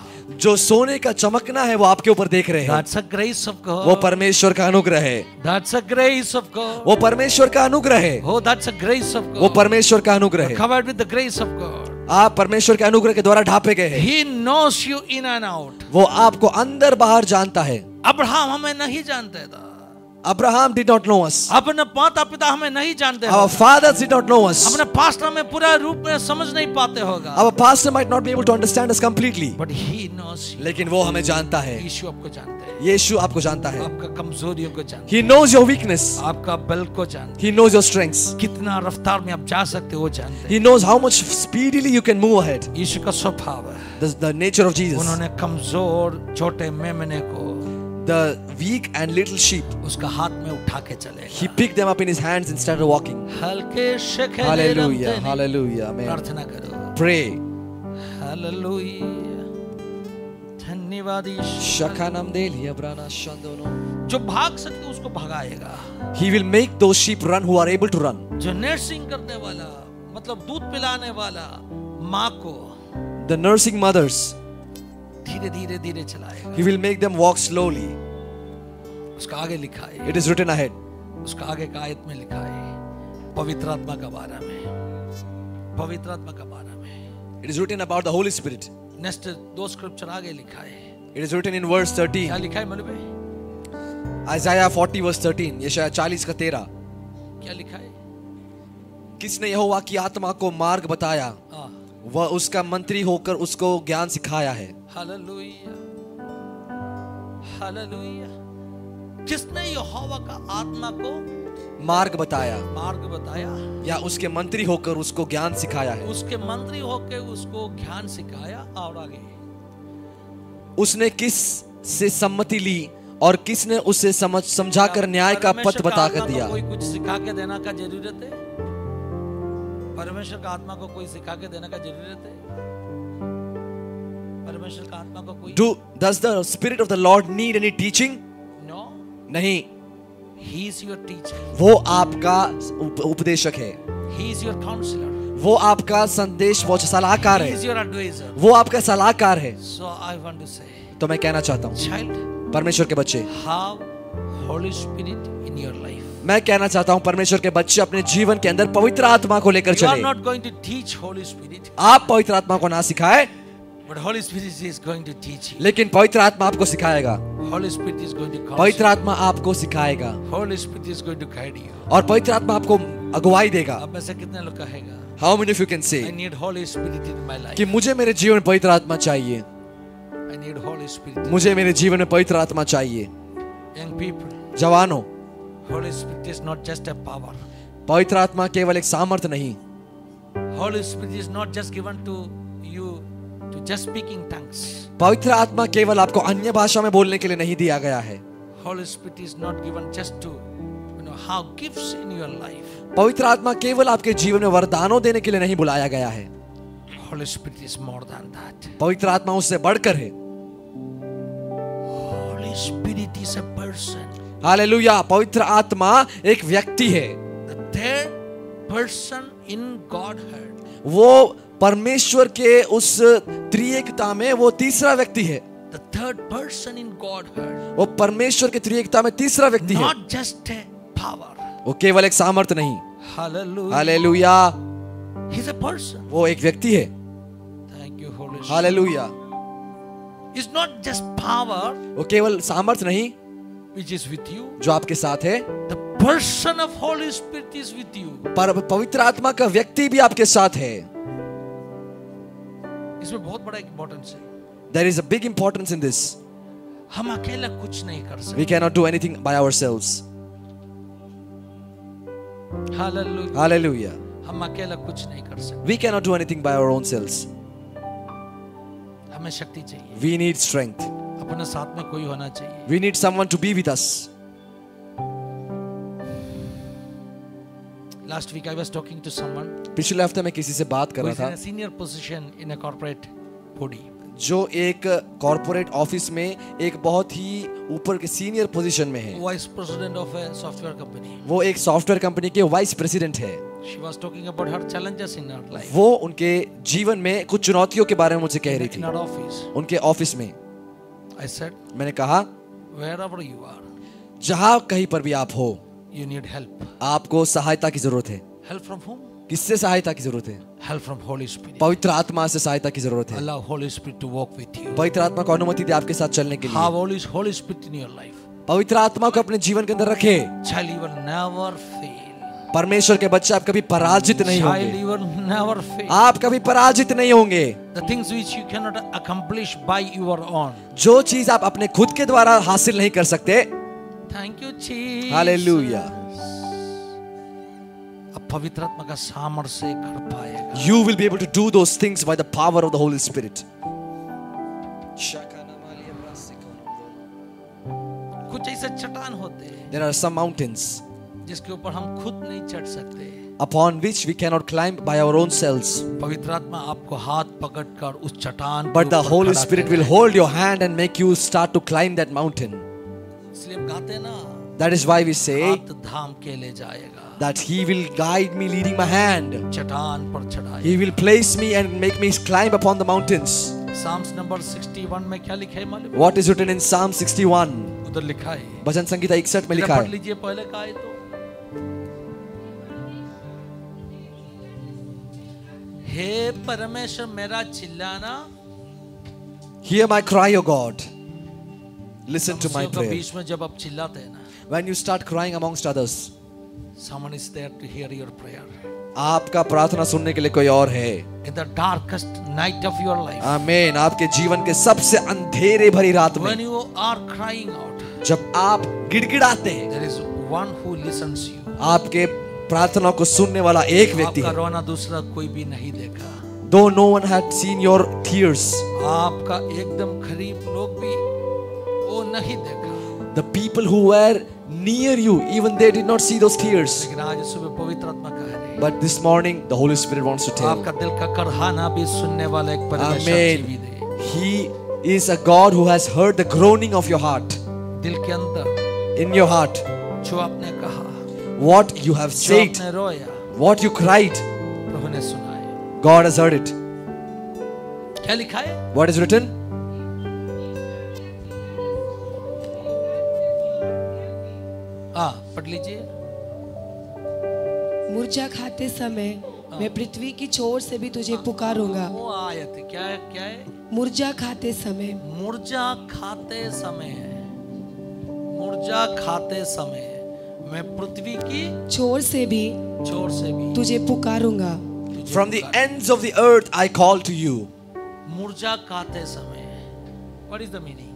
जो सोने का चमकना है वो आपके ऊपर देख रहे हैं। That's a grace of God. वो परमेश्वर का अनुग्रह है। That's a grace of God. वो परमेश्वर का अनुग्रह है। Oh, that's a grace of God. वो परमेश्वर का अनुग्रह है। Covered with the grace of God. आप परमेश्वर के अनुग्रह के द्वारा ढापे गए हैं। He knows you in and out. वो आपको अंदर बाहर जानता है। अब्राहम हमें नहीं जानते था। Abraham did not know us. अपने माता पिता हमें नहीं जानते Our होगा। fathers did not know us. अपने पास्टर में पूरा रूप में समझ नहीं पाते होगा। Our pastor might not be able to understand us completely. But he knows you. लेकिन वो हमें जानता है। यीशु आपको जानते हैं। यीशु आपको जानता है। आपका कमजोरियों को जानते He knows your weakness. हैं। आपका बल को जानते He knows your strengths. हैं। कितना रफ्तार में आप जा सकते हो वो जानते He knows how much speedily you can move ahead. हैं। यीशु का स्वभाव है। The nature of Jesus. उन्होंने कमजोर छोटे मेमने को The weak and little sheep. उसका हाथ में उठा के चले। He picked them up in his hands and started walking. हल्के शेखे Hallelujah. Hallelujah. Amen. प्रार्थना करो। Pray. हालेलुया। धन्यवाद यीशु। Shakanam deliya brana shandono. जो भाग सकते उसको भगाएगा। He will make those sheep run who are able to run. जो नर्सिंग करने वाला मतलब दूध पिलाने वाला माँ को The nursing mothers, धीरे धीरे धीरे चलाएगा। He will make them walk slowly. उसका आगे लिखा है। It is written ahead. उसका आगे का आयत में लिखा है पवित्र आत्मा का बारे में। पवित्र आत्मा का बारे में। It is written about the Holy Spirit. Next दो स्क्रिप्चर आगे लिखा है। It is written in verse 13. क्या लिखा है मालूम है? Isaiah 40 verse 13. यशायाह 40 का 13. क्या लिखा है? किसने यहोवा की आत्मा को मार्ग बताया? वह उसका मंत्री होकर उसको ज्ञान सिखाया है। हालेलुया। हालेलुया। किसने यहोवा का आत्मा को मार्ग बताया या उसके मंत्री होकर उसको ज्ञान सिखाया है। उसके मंत्री होकर उसको ज्ञान सिखाया। और आगे उसने किस से सम्मति ली और किसने उसे समझाकर न्याय का पथ बताकर दिया। कोई कुछ सिखा के देना का जरूरत है? परमेश्वर का आत्मा को कोई सिखा के देने का जरूरत है? परमेश्वर का आत्मा को कोई Does the Spirit of the Lord need any teaching? No. नहीं। He is your teacher. वो आपका उपदेशक है। He is your counselor. वो आपका संदेश वो सलाहकार He है। is your advisor. वो आपका सलाहकार है। So I want to say, तो मैं कहना चाहता हूँ child, परमेश्वर के बच्चे, have Holy Spirit in your life. मैं कहना चाहता हूँ परमेश्वर के बच्चे अपने जीवन के अंदर पवित्र आत्मा को लेकर You are चले। not going to teach Holy Spirit, आप पवित्र आत्मा को ना सिखाए, but Holy Spirit is going to teach you. लेकिन पवित्र आत्मा आपको सिखाएगा। Holy Spirit is going to पवित्र counsel. आत्मा आपको सिखाएगा Holy Spirit is going to guide you. और पवित्र आत्मा आपको अगुवाई देगा। अब में से कितने लोग कहेगा? How many of you can I say need Holy Spirit in my life. कि मुझे मेरे जीवन में पवित्र आत्मा चाहिए, I need Holy Spirit. मुझे मेरे जीवन में पवित्र आत्मा चाहिए। Young people, जवानों, Holy Spirit is not just a power. पवित्र आत्मा केवल एक सामर्थ्य नहीं, Holy Spirit is not just given to you to just speaking tongues. पवित्र आत्मा केवल आपको अन्य भाषा में बोलने के लिए नहीं दिया गया है। Holy Spirit is not given just to have gifts in your life. पवित्र आत्मा केवल आपके जीवन में वरदानों देने के लिए नहीं बुलाया गया है। Holy Spirit is more than that. पवित्र आत्मा उससे बढ़कर है। Holy Spirit is a person. Hallelujah, पवित्र आत्मा एक व्यक्ति है। The third person in Godhead. वो परमेश्वर के उस त्रिएकता में वो तीसरा व्यक्ति है। The third person in Godhead. वो परमेश्वर के त्रिएकता में तीसरा व्यक्ति है। Not just a power. वो केवल एक सामर्थ्य नहीं। Hallelujah. Hallelujah, He's a person. वो एक व्यक्ति है। Thank you, Holy Spirit. Hallelujah, It's not just power वो केवल सामर्थ्य नहीं which is with you. जो आपके साथ है, The person of Holy Spirit is with you. पर पवित्र आत्मा का व्यक्ति भी आपके साथ है। इसमें बहुत बड़ा इंपॉर्टेंस है। There is a big importance in this. हम अकेला कुछ नहीं कर सकते। We cannot do anything by ourselves. Hallelujah. Hallelujah. हम अकेला कुछ नहीं कर सकते। We cannot do anything by our own selves. हमें शक्ति चाहिए। We need strength. अपने साथ में कोई होना चाहिए। We need someone to be with us. Last week I was talking to someone. पिछले हफ्ते मैं किसी से बात कर रहा who is in था a senior position in a corporate body. जो एक कॉर्पोरेट ऑफिस में एक बहुत ही ऊपर के सीनियर पोजीशन में है। Vice president of a software company. वो एक सॉफ्टवेयर कंपनी के वाइस प्रेसिडेंट है। She was talking about her challenges in her life. वो उनके जीवन में कुछ चुनौतियों के बारे में मुझे कह रही In थी। her office. उनके ऑफिस में I said, मैंने कहा, wherever you are, जहां कहीं पर भी आप हो, you need help. आपको सहायता की जरूरत है। Help from whom? किससे सहायता की जरूरत है? Help from Holy Spirit. पवित्र आत्मा से सहायता की जरूरत है। Allow Holy Spirit to walk with you. पवित्र आत्मा को अनुमति दे आपके साथ चलने के Have लिए। Holy Spirit in your life. पवित्र आत्मा को अपने जीवन के अंदर रखे। Child, you will never fail. परमेश्वर के बच्चे आप कभी पराजित नहीं Child, होंगे। you will never fail. आप कभी पराजित नहीं होंगे। The things which you cannot accomplish by your own. जो चीज आप अपने खुद के द्वारा हासिल नहीं कर सकते, Thank you, Jesus. हालेलुया, अब पवित्र आत्मा का सामर्थ्य से कर पाएगा। you will be able to do those things by the power of the Holy Spirit. कुछ ऐसे चट्टान होते हैं There are some mountains जिसके ऊपर हम खुद नहीं चढ़ सकते। upon which we cannot climb by our own selves. पवित्र आत्मा आपको हाथ पकड़कर उस चट्टान But the Holy Spirit will hold your hand and make you start to climb that mountain. इसलिए हम गाते ना, That is why we say हाथ थाम के ले जाएगा, that He will guide me leading my hand. चट्टान पर चढ़ाएगा। He will place me and make me climb upon the mountains. Psalms number 61 में क्या लिखा है मालूम? What is written in Psalm 61? उधर लिखा है, भजन संगीता 61 में लिखा पढ़ है। लीजिए पहले का है तो, हे परमेश्वर मेरा चिल्लाना, Hear my cry, O God. Listen to my समस्याओं के prayer. बीच में जब आप चिल्लाते हैं ना, When you start crying amongst others, someone is there to hear your prayer. आपका प्रार्थना सुनने के लिए कोई और है। In the darkest night of your life, आमीन। आपके जीवन के सबसे अंधेरे भरी रात when में you are crying out, जब आप गिड़गिड़ाते हैं, there is one who listens you. आपके प्रार्थना को सुनने वाला एक व्यक्ति आपका है। रोना दूसरा कोई भी नहीं देखा। Though no one had seen your tears, आपका एकदम करीब लोग भी वो नहीं देखा, the people who were near you, even they did not see those tears. लेकिन आज सुबह पवित्र आत्मा कह रही है, But this morning, the Holy Spirit wants to tell. आपका दिल का करहाना भी सुनने वाला एक परमेश्वर Amen. जीवित है। He is a God who has heard the groaning of your heart. दिल के अंदर In your heart, जो आपने कहा, what you have जो said, आपने रोया, what you cried, प्रभु ने सुना है। God has heard it. क्या लिखा है? What is written? पढ़ लीजिए। मुर्जा खाते समय मैं पृथ्वी की छोर से भी तुझे पुकारूंगा। वो आयत क्या है? क्या है? मुर्जा खाते समय, मुर्जा खाते समय, मुर्जा खाते समय मैं पृथ्वी की छोर से भी तुझे पुकारूंगा। From the ends of the earth I call to you. मुर्जा खाते समय, what is the meaning?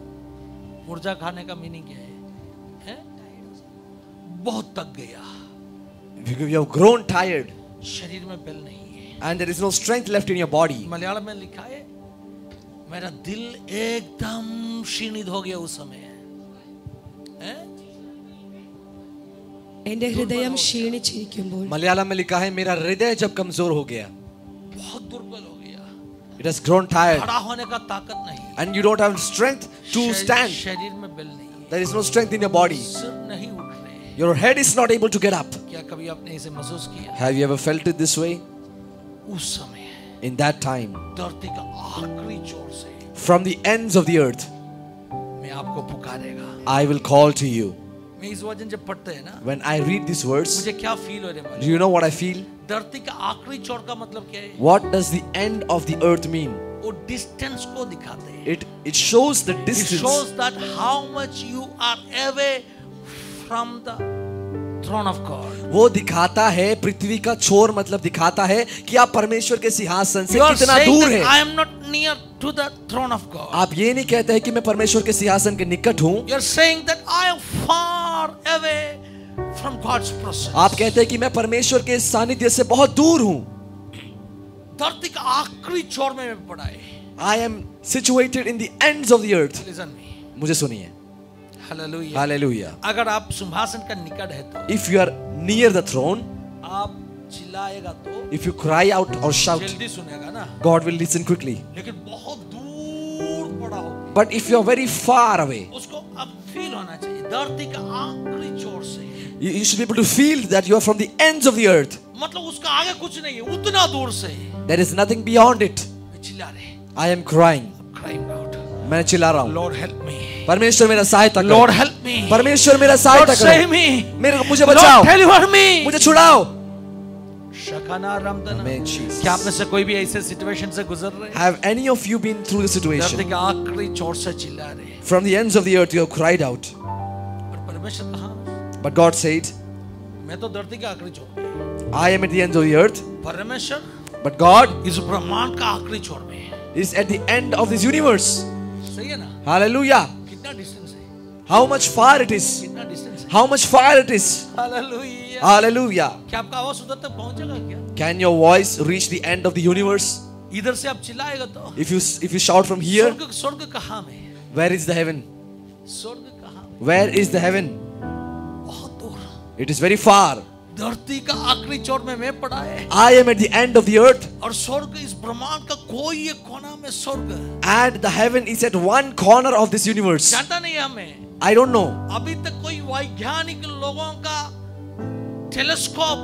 मुर्जा खाने का मीनिंग क्या है? बहुत थक गया, you have grown tired शरीर में बल नहीं है, and there is no strength left in your body. Malayalam में लिखा है मेरा दिल एकदम क्षीणित हो गया उस समय है? എന്റെ ഹൃദയം ക്ഷീണിച്ചിരിക്കുമ്പോൾ मलयालम में लिखा है मेरा हृदय जब कमजोर हो गया, बहुत दुर्बल हो गया, it has grown tired खड़ा होने का ताकत नहीं, and you don't have strength to stand. शरीर में बल नहीं है, There is no strength in your body. सिर नहीं उठ रहे। Your head is not able to get up. क्या कभी आपने इसे महसूस किया? Have you ever felt it this way? उस समय In that time, धरती का आखिरी छोर से from the ends of the earth, मैं आपको पुकारेगा। I will call to you. मैं इस वचन जब पढ़ते हैं ना, When I read these words, मुझे क्या फील हो रहा है? do you know what I feel? धरती का आखिरी छोर का मतलब क्या है? What does the end of the earth mean? वो डिस्टेंस को दिखाते हैं। It shows the It distance. shows that how much you are away from the throne of God. वो दिखाता है, पृथ्वी का छोर मतलब दिखाता है कि आप परमेश्वर के सिंहासन से You are कितना saying दूर that है। I am not near to the throne of God. आप ये नहीं कहते हैं कि मैं परमेश्वर के सिंहासन के निकट हूँ। You are saying that I am far away from God's presence. आप कहते हैं कि मैं परमेश्वर के सानिध्य से बहुत दूर हूँ। धरती का आखिरी छोर में मैं पड़ा है। I am situated in the ends of the earth. Listen me. मुझे सुनिए। Hallelujah. Hallelujah. अगर आप सिंहासन का निकट है तो If you are near the throne, आप चिल्लाएगा तो if you cry out or shout, जल्दी सुनेगा ना, God will listen quickly. लेकिन बहुत दूर पड़ा हो But if you are very far away, उसको अब फील होना चाहिए धरती का आखिरी छोर से, you should be able to feel that you are from the ends of the earth. मतलब उसका आगे कुछ नहीं है, उतना दूर से There is nothing beyond it. मैं चिल्ला रहे, I am crying. crying out, मैं चिल्ला रहा हूँ। Lord help me, परमेश्वर मेरा सहायता करो। Lord help me, परमेश्वर मेरा सहायता Lord save करो। me, मुझे बचाओ। Lord deliver me, मुझे छुड़ाओ। शकाना रामदना। Amen, Jesus. क्या आप में से कोई भी ऐसे सिचुएशन से गुजर रहे हैं? Have any of you been through the धरती situation? के आखिरी छोर से चिल्ला रहे हैं, From the ends of the earth you have cried out. पर परमेश्वर कहाँ? But God said, मैं तो धरती के आखिरी छोर में, I am at the ends of the earth. परमेश्वर But God इस ब्रह्मांड का आखिरी छोर में है। is at the end of this universe. सही है ना? Hallelujah. कितना डिस्टेंस है? How much far it is. कितना डिस्टेंस है? How much far it is. Hallelujah. Hallelujah. क्या आपका आवाज उधर तक पहुंचेगा क्या? Can your voice reach the end of the universe? इधर से आप चिल्लाएगा तो If you shout from here, स्वर्ग कहाँ में? where is the heaven? स्वर्ग कहाँ में? Where is the heaven? बहुत दूर। It is very far. धरती का आखिरी छोर में मैं पड़ा है, I am at the end of the earth, और स्वर्ग इस ब्रह्मांड का कोई एक कोना में स्वर्ग है। and the heaven is at one corner of this universe. जानता नहीं हमें, I don't know. अभी तक कोई वैज्ञानिक लोगों का टेलीस्कोप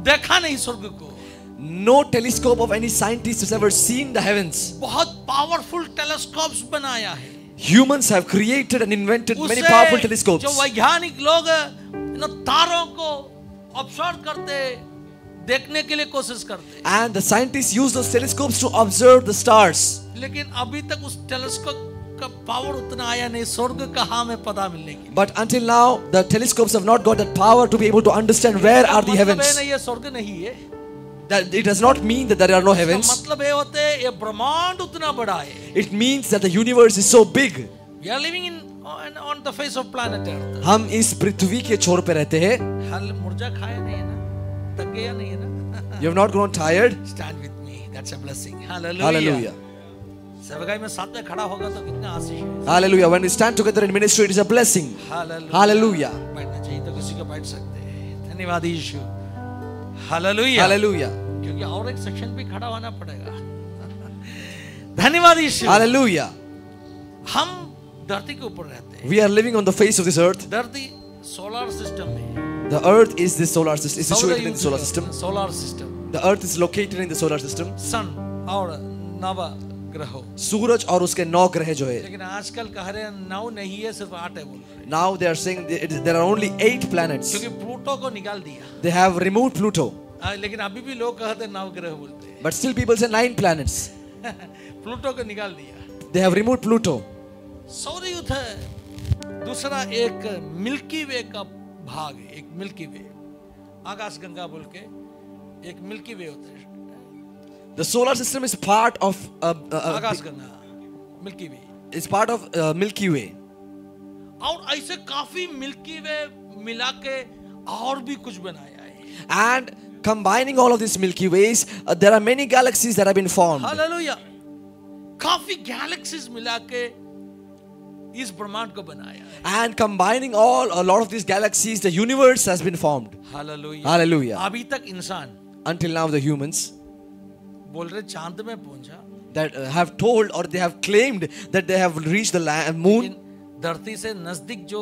देखा नहीं स्वर्ग को। No telescope of any scientist has ever seen the heavens. बहुत पावरफुल टेलीस्कोप्स बनाया है। Humans have created and invented many उससे powerful telescopes. जो वैज्ञानिक लोग तारों को ऑब्जर्व करते, देखने के लिए कोशिश करते, And the scientists use those telescopes to observe the stars. लेकिन अभी तक उस टेलीस्कोप का पावर उतना आया नहीं स्वर्ग कहाँ में पता मिलने की। But until now, the telescopes have not got that power to be able to understand where are the मतलब heavens. है नहीं, ये स्वर्ग नहीं है। That it does not mean that there are no इसका heavens. मतलब ये होते है ये ब्रह्मांड उतना बड़ा है। It means that the universe is so big. We are living on the face of planet Earth. हम इस पृथ्वी के छोर पे रहते हैं. हल मुर्जा खाया नहीं है ना, थक गया नहीं है ना। You have not grown tired. Stand with me, that's a blessing. Hallelujah. Hallelujah. सेवकाई में साथ में खड़ा होगा तो कितना आशीष है। Hallelujah. When we stand together in ministry, it is a blessing. Hallelujah. Hallelujah. बैठना चाहिए तो किसी को बैठ सकते हैं। धन्यवाद यीशु। Hallelujah. Hallelujah. क्योंकि और एक सेक्शन भी खड़ा होना पड़ेगा। धन्यवाद यीशु। Hallelujah. हम धरती के ऊपर रहते हैं। We are living on the face of this earth. धरती सोलर सिस्टम में। The earth is the solar system. Is situated in the solar system. Solar system. The earth is located in the solar system. सन और नव ग्रहों। सूरज और उसके 9 ग्रह जो है. लेकिन आजकल कह रहे हैं 9 नहीं है, सिर्फ 8 है बोल रहे हैं। Now they are saying there are only 8 planets. क्योंकि प्लूटो को निकाल दिया। They have removed Pluto. लेकिन अभी भी लोग कहते हैं 9 ग्रह बोलते हैं। But still people say 9 planets. Pluto को निकाल दिया। They have removed Pluto. सौरयूथ है दूसरा एक मिल्की वे का भाग है, एक मिल्की वे, आकाश गंगा बोल के एक मिल्की वे होता है। The solar system is part of Akash Ganga, milky way. It's part of Milky Way. और ऐसे काफी मिल्की वे मिला के और भी कुछ बनाया है. And combining all of these Milky Ways, there are many galaxies that have been formed. Hallelujah. काफी गैलेक्सीज मिला के इस ब्रह्मांड को बनाया है. And combining a lot of these galaxies, the universe has been formed. Hallelujah. Hallelujah. अभी तक इंसान Until now, the humans बोल रहे चांद में पहुंचा, that have told or they have claimed that they have reached the moon. लेकिन धरती से नजदीक जो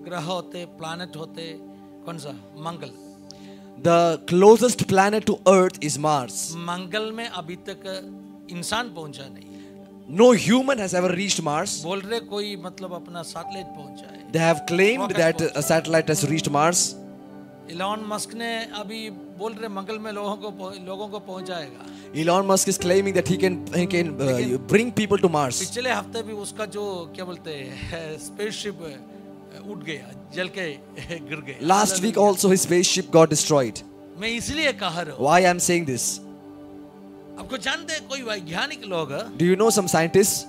ग्रह होते, प्लैनेट होते, कौन सा? मंगल. The closest planet to Earth is Mars. मंगल में अभी तक इंसान पहुंचा नहीं. No human has ever reached Mars. बोल रहे कोई मतलब अपना सैटेलाइट पहुंचा है. They have claimed that a satellite has reached Mars. Elon Musk ने अभी बोल रहे मंगल में लोगों को पहुंचाएगा. Elon Musk is claiming that he can bring people to Mars. पिछले हफ्ते भी उसका जो क्या बोलते हैं स्पेसशिप उड़ गया, जल के गिर गया. Last week also his spaceship got destroyed. मैं इसलिए कह रहा हूँ. Why I am saying this? आपको जानते हैं कोई वैज्ञानिक लोग Do you know some scientists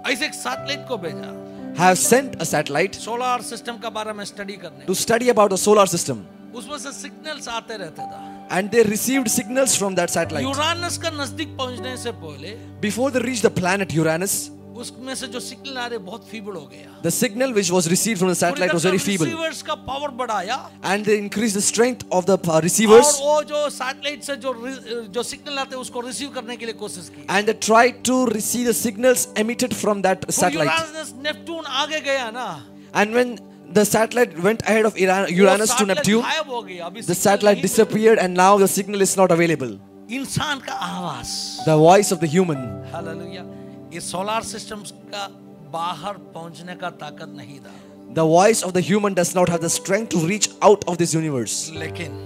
ऐसे एक सैटेलाइट को भेजा have sent a satellite solar system का बारे में स्टडी करने. to study about the solar system, उसमें से सिग्नल्स आते रहते था. and they received signals from that satellite. Uranus का नजदीक पहुंचने से पहले Before they reached the planet Uranus, उसमें से जो सिग्नल आ रहे बहुत फीबल हो गया. the signal which was received from the satellite was very feeble, receivers का पावर बढ़ाया and they increased the strength of the receivers, और वो जो सैटेलाइट से जो सिग्नल आते हैं उसको रिसीव करने के लिए कोशिश की. and they tried to receive the signals emitted from that satellite. Uranus Neptune आगे गया ना, And when the satellite went ahead of Uranus to Neptune, गायब हो गया. अभी the satellite disappeared, and now the signal is not available. इंसान का आवाज, The voice of the human. Hallelujah, इस सोलर सिस्टम का बाहर पहुंचने का ताकत नहीं था. The voice of the human does not have the strength to reach out of this universe. लेकिन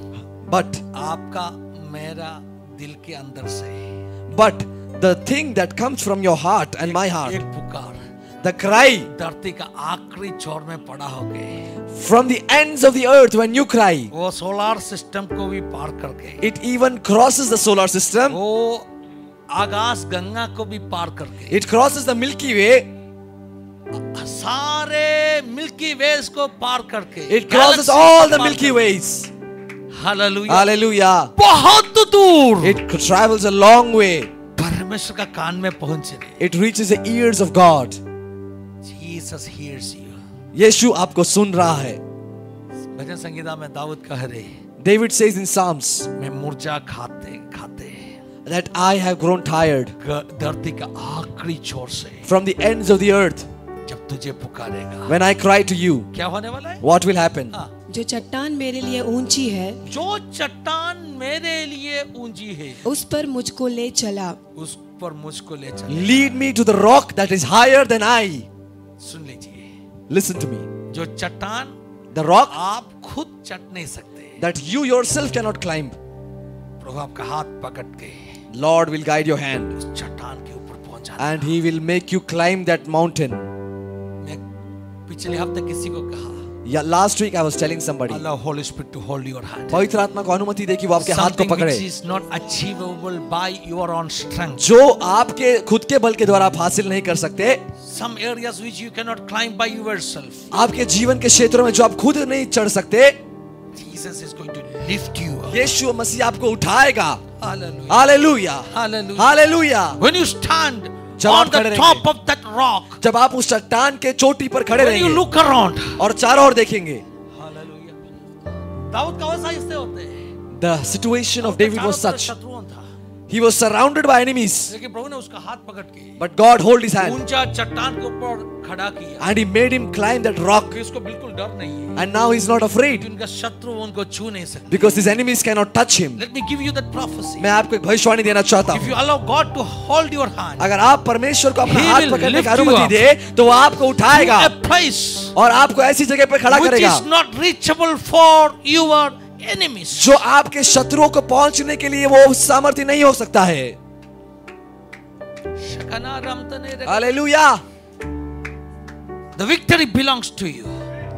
But आपका मेरा दिल के अंदर से the thing that comes from your heart and my heart, एक पुकार the cry धरती का आखिरी छोर में पड़ा हो गए, from the ends of the earth, when you cry, वो सोलर सिस्टम को भी पार करके, it even crosses the solar system. वो आकाश गंगा को भी पार करके, It crosses the Milky Way. सारे मिल्की वेज को पार करके, It crosses all the Milky Ways. Hallelujah. Hallelujah. बहुत दूर It travels a long way. परमेश्वर का कान में पहुंचे. It reaches the ears of God. Jesus hears you. यीशु आपको सुन रहा है. भजन संगीता में दाऊद कह रहे, David says in Psalms मैं मुर्जा खाते खाते that I have grown tired धरती का आखिरी छोर से from the ends of the earth. जब तुझे पुकारेगा, When I cry to you, क्या होने वाला है? what will happen? जो चट्टान मेरे लिए ऊंची है, जो चट्टान मेरे लिए ऊंची है, उस पर मुझको ले चला. उस पर मुझको ले चले. Lead me to the rock that is higher than I. सुन लीजिए, Listen to me. जो चट्टान The rock आप खुद चट नहीं सकते, that you yourself cannot climb, प्रभु आपका हाथ पकड़ के Lord will guide your hand उस चट्टान के ऊपर पहुंचा. and He will make you climb that mountain. मैं पिछले हफ्ते किसी को कहा, Yeah, last week I was telling somebody, allow Holy Spirit to hold your hand. पवित्र आत्मा को अनुमति दे कि वो आपके हाथ को Something which पकड़े. is not achievable by your own strength. जो आपके खुद के बल के द्वारा आप हासिल नहीं कर सकते, Some areas which you cannot climb by yourself. आपके जीवन के क्षेत्रों में जो आप खुद नहीं चढ़ सकते, Jesus is going to lift you up. यीशु मसीह आपको उठाएगा. Hallelujah. Hallelujah. Hallelujah. Hallelujah. When you stand जब on आप the खड़े top of that rock, जब आप उस चट्टान के चोटी पर खड़े when you रहेंगे look around, और चारों ओर देखेंगे, Hallelujah. दाऊद का वैसा हिस्से होते हैं. the situation of David was चारों तरफ such. शत्रुओं था, He was surrounded by enemies, लेकिन प्रभु ने उसका हाथ पकड़ के but God hold his hand ऊंचा चट्टान के ऊपर खड़ा किया. and He made him climb that rock, कि उसको बिल्कुल डर नहीं है, and now he's not afraid उनका शत्रु उनको छू नहीं सकते. because his enemies cannot touch him. Let me give you that prophecy. मैं आपको एक भविष्यवाणी देना चाहता If हूँ. you allow God to hold your hand, अगर आप परमेश्वर को अपना He हाथ will पकड़ने lift की you अनुमति up दे तो वो आपको उठाएगा to a place और आपको ऐसी जगह पर खड़ा which करेगा is not reachable for your enemies. जो आपके शत्रुओं को पहुंचने के लिए वो सामर्थ्य नहीं हो सकता है. शकना रमतने रे- hallelujah. The victory belongs to you.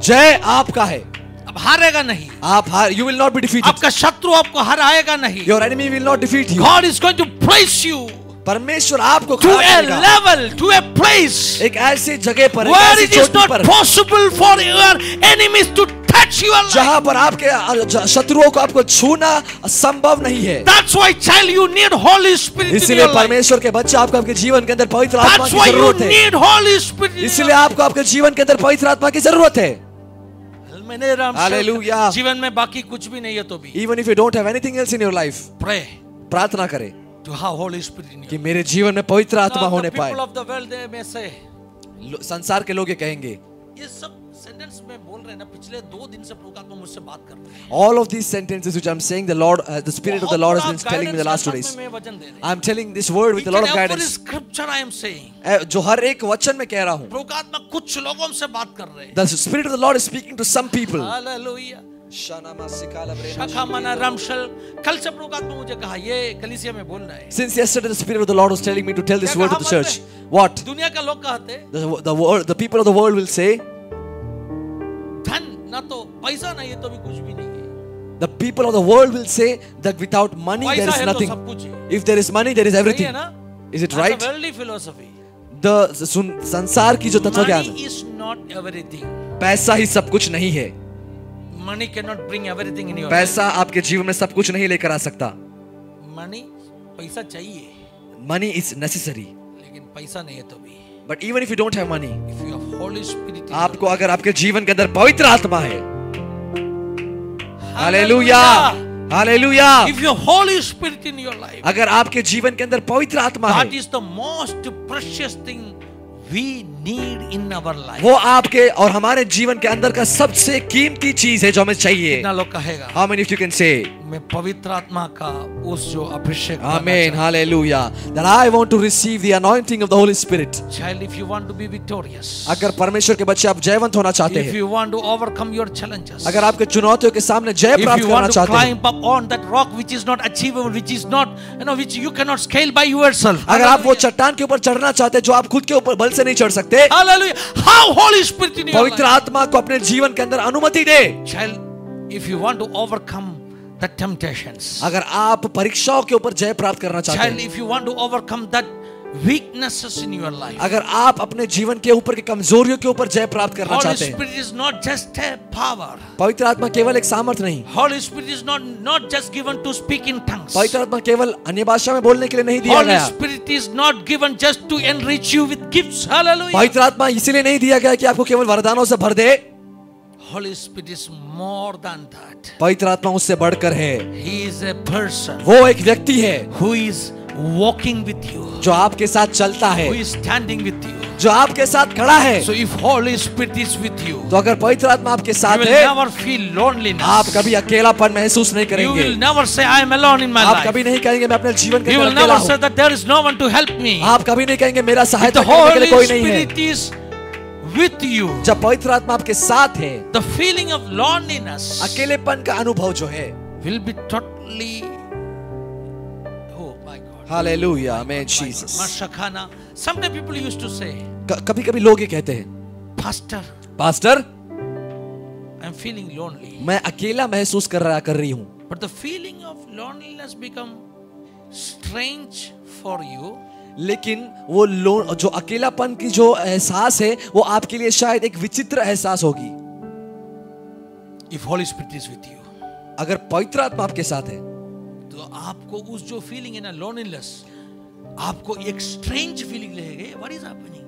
जय आपका है. अब हारेगा नहीं. आप you will not be defeated. आपका शत्रु आपको हराएगा नहीं. Your enemy will not defeat you. God is going to place you परमेश्वर आपको to a level, to a place एक ऐसी जगह पर, where it is not possible for your enemies to touch your life. जहां पर आपके शत्रुओं को आपको छूना संभव नहीं है. That's why, child, you need Holy Spirit in इसलिए your life. परमेश्वर के बच्चे आपको आपके जीवन के अंदर पवित्र आत्मा That's की why you जरूरत है. need Holy Spirit. इसलिए आपको आपके जीवन के अंदर पवित्र आत्मा की जरूरत है. Hallelujah. जीवन में बाकी कुछ भी नहीं है तो भी. Even if you don't have anything else in your life, pray. प्रार्थना करें to have Holy Spirit in you. कि मेरे जीवन में पवित्र आत्मा होने पाए. People of the world they may say, संसार के लोग ये कहेंगे, ये सब सेंटेंस में बोल रहे हैं ना, पिछले 2 दिन से प्रभु आत्मा मुझसे बात कर रहे हैं. all of these sentences which I'm saying, the Lord, the Spirit of the Lord has been telling me the last 2 days. I'm telling this word with a lot of guidance. Scripture I am saying. जो हर एक वचन में कह रहा हूँ. प्रभु आत्मा कुछ लोगों से बात कर रहे हैं. The Spirit of the Lord is speaking to some people. Hallelujah. शाखामना रामशल, कल से प्रभु आत्मा मुझे कहा ये कलीसिया में बोलना है. Since yesterday the Spirit of the Lord was telling me to tell this word to the church. What? दुनिया का लोग कहते, the people of the world will say, धन ना तो पैसा नहीं है तो भी कुछ भी नहीं है. The people of the world will say that without money there is nothing. If there is money there is everything. Is it right? That's a worldly philosophy. The संसार की जो तत्वज्ञान. Money is not everything. पैसा ही सब कुछ नहीं है. Money cannot bring everything in your life. पैसा आपके जीवन में सब कुछ नहीं लेकर आ सकता. Money, पैसा चाहिए. Money is necessary. लेकिन पैसा नहीं है तो भी. But even if you don't have money, if you have Holy Spirit, आपको अगर आपके जीवन के अंदर पवित्र आत्मा है, Hallelujah, Hallelujah. If you have Holy Spirit in your life, अगर आपके जीवन के अंदर पवित्र आत्मा है, that is the most precious thing we need in our life. वो आपके और हमारे जीवन के अंदर का सबसे कीमती चीज है जो हमें चाहिए. कितना लोग कहेगा? How many of you can say? मैं पवित्र आत्मा का उस जो अभिषेक. Amen, Hallelujah. That I want to receive the anointing of the Holy Spirit. Child, if you want to be victorious, अगर परमेश्वर के बच्चे आप जयवंत होना चाहते हैं, if you want to overcome your challenges, अगर आपके चुनौतियों के सामने जय प्राप्त करना चाहते हैं, if you want to climb up on that rock which is not achievable, which is not, which you cannot scale by yourself, अगर आप वो चट्टान के ऊपर चढ़ना चाहते हैं जो आप खुद के ऊपर बल से नहीं चढ़ सकते, Hallelujah. How Holy Spirit in your life. पवित्र आत्मा को अपने जीवन के अंदर अनुमति दे. Child, if you want to overcome the temptations, अगर आप परीक्षाओं के ऊपर जय प्राप्त करना चाहते हैं, child, if you want to overcome that weaknesses in your life, अगर आप अपने जीवन के ऊपर की कमजोरियों के ऊपर जय प्राप्त करना चाहते हैं, Holy Spirit is not just a power. पवित्र आत्मा केवल एक सामर्थ नहीं. Holy Spirit is not just given to speak in tongues. पवित्र आत्मा केवल अन्य भाषा में बोलने के लिए नहीं दिया गया. Holy Spirit is not given just to enrich you with gifts. Hallelujah. पवित्र आत्मा इसीलिए नहीं दिया गया कि आपको केवल वरदानों से भर दे. Holy Spirit is more than that. पवित्र आत्मा उससे बढ़कर है. He is a person. वो एक व्यक्ति है. Who is walking with you, जो आपके साथ चलता है, who is standing with you, जो आपके साथ खड़ा है. So if Holy Spirit is with you, तो अगर पवित्र आत्मा आपके साथ है, you will never feel loneliness. आप कभी अकेलापन महसूस नहीं करेंगे. You will never say I am alone in my life. आप कभी नहीं कहेंगे मैं अपने जीवन के अंदर अकेला हूं. You will never say that there is no one to help me. आप कभी नहीं कहेंगे मेरा सहायता करने के लिए कोई नहीं है. The Holy Spirit is with you. जब पवित्र आत्मा आपके साथ है, the feeling of loneliness, अकेलेपन का अनुभव जो है, will be totally. Hallelujah, Amen, Jesus. Mashakana. Sometimes people used to say, कभी-कभी लोग ये कहते हैं, Pastor, I'm feeling lonely. मैं अकेला महसूस कर रही हूँ. But the feeling of loneliness become strange for you. लेकिन वो जो अकेलापन की जो एहसास है, वो आपके लिए शायद एक विचित्र एहसास होगी. If Holy Spirit is with you, अगर पवित्र आत्मा आपके साथ है, तो आपको उस जो फीलिंग है ना loneliness, आपको एक strange feeling लगेगा. What is happening?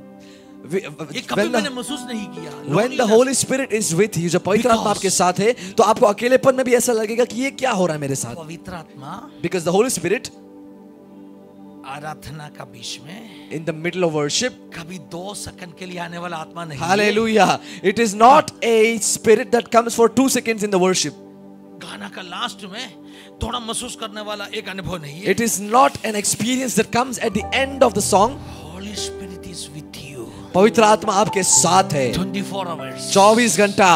ये कभी मैंने महसूस नहीं किया. When the Holy Spirit is with you, जब पवित्र आत्मा आपके साथ है, तो आपको अकेलेपन में भी ऐसा लगेगा कि ये क्या हो रहा है मेरे साथ. पवित्र आत्मा, because the Holy Spirit, आराधना का बीच में, in the middle of worship, कभी 2 सेकंड के लिए आने वाला आत्मा नहीं. Hallelujah. It is not a spirit that comes for 2 seconds in the worship. गाना का लास्ट में थोड़ा महसूस करने वाला एक अनुभव नहीं है. It is not an experience that comes at the end of the song. Holy Spirit is with you. पवित्र आत्मा आपके साथ है. 24 hours. 24 घंटा.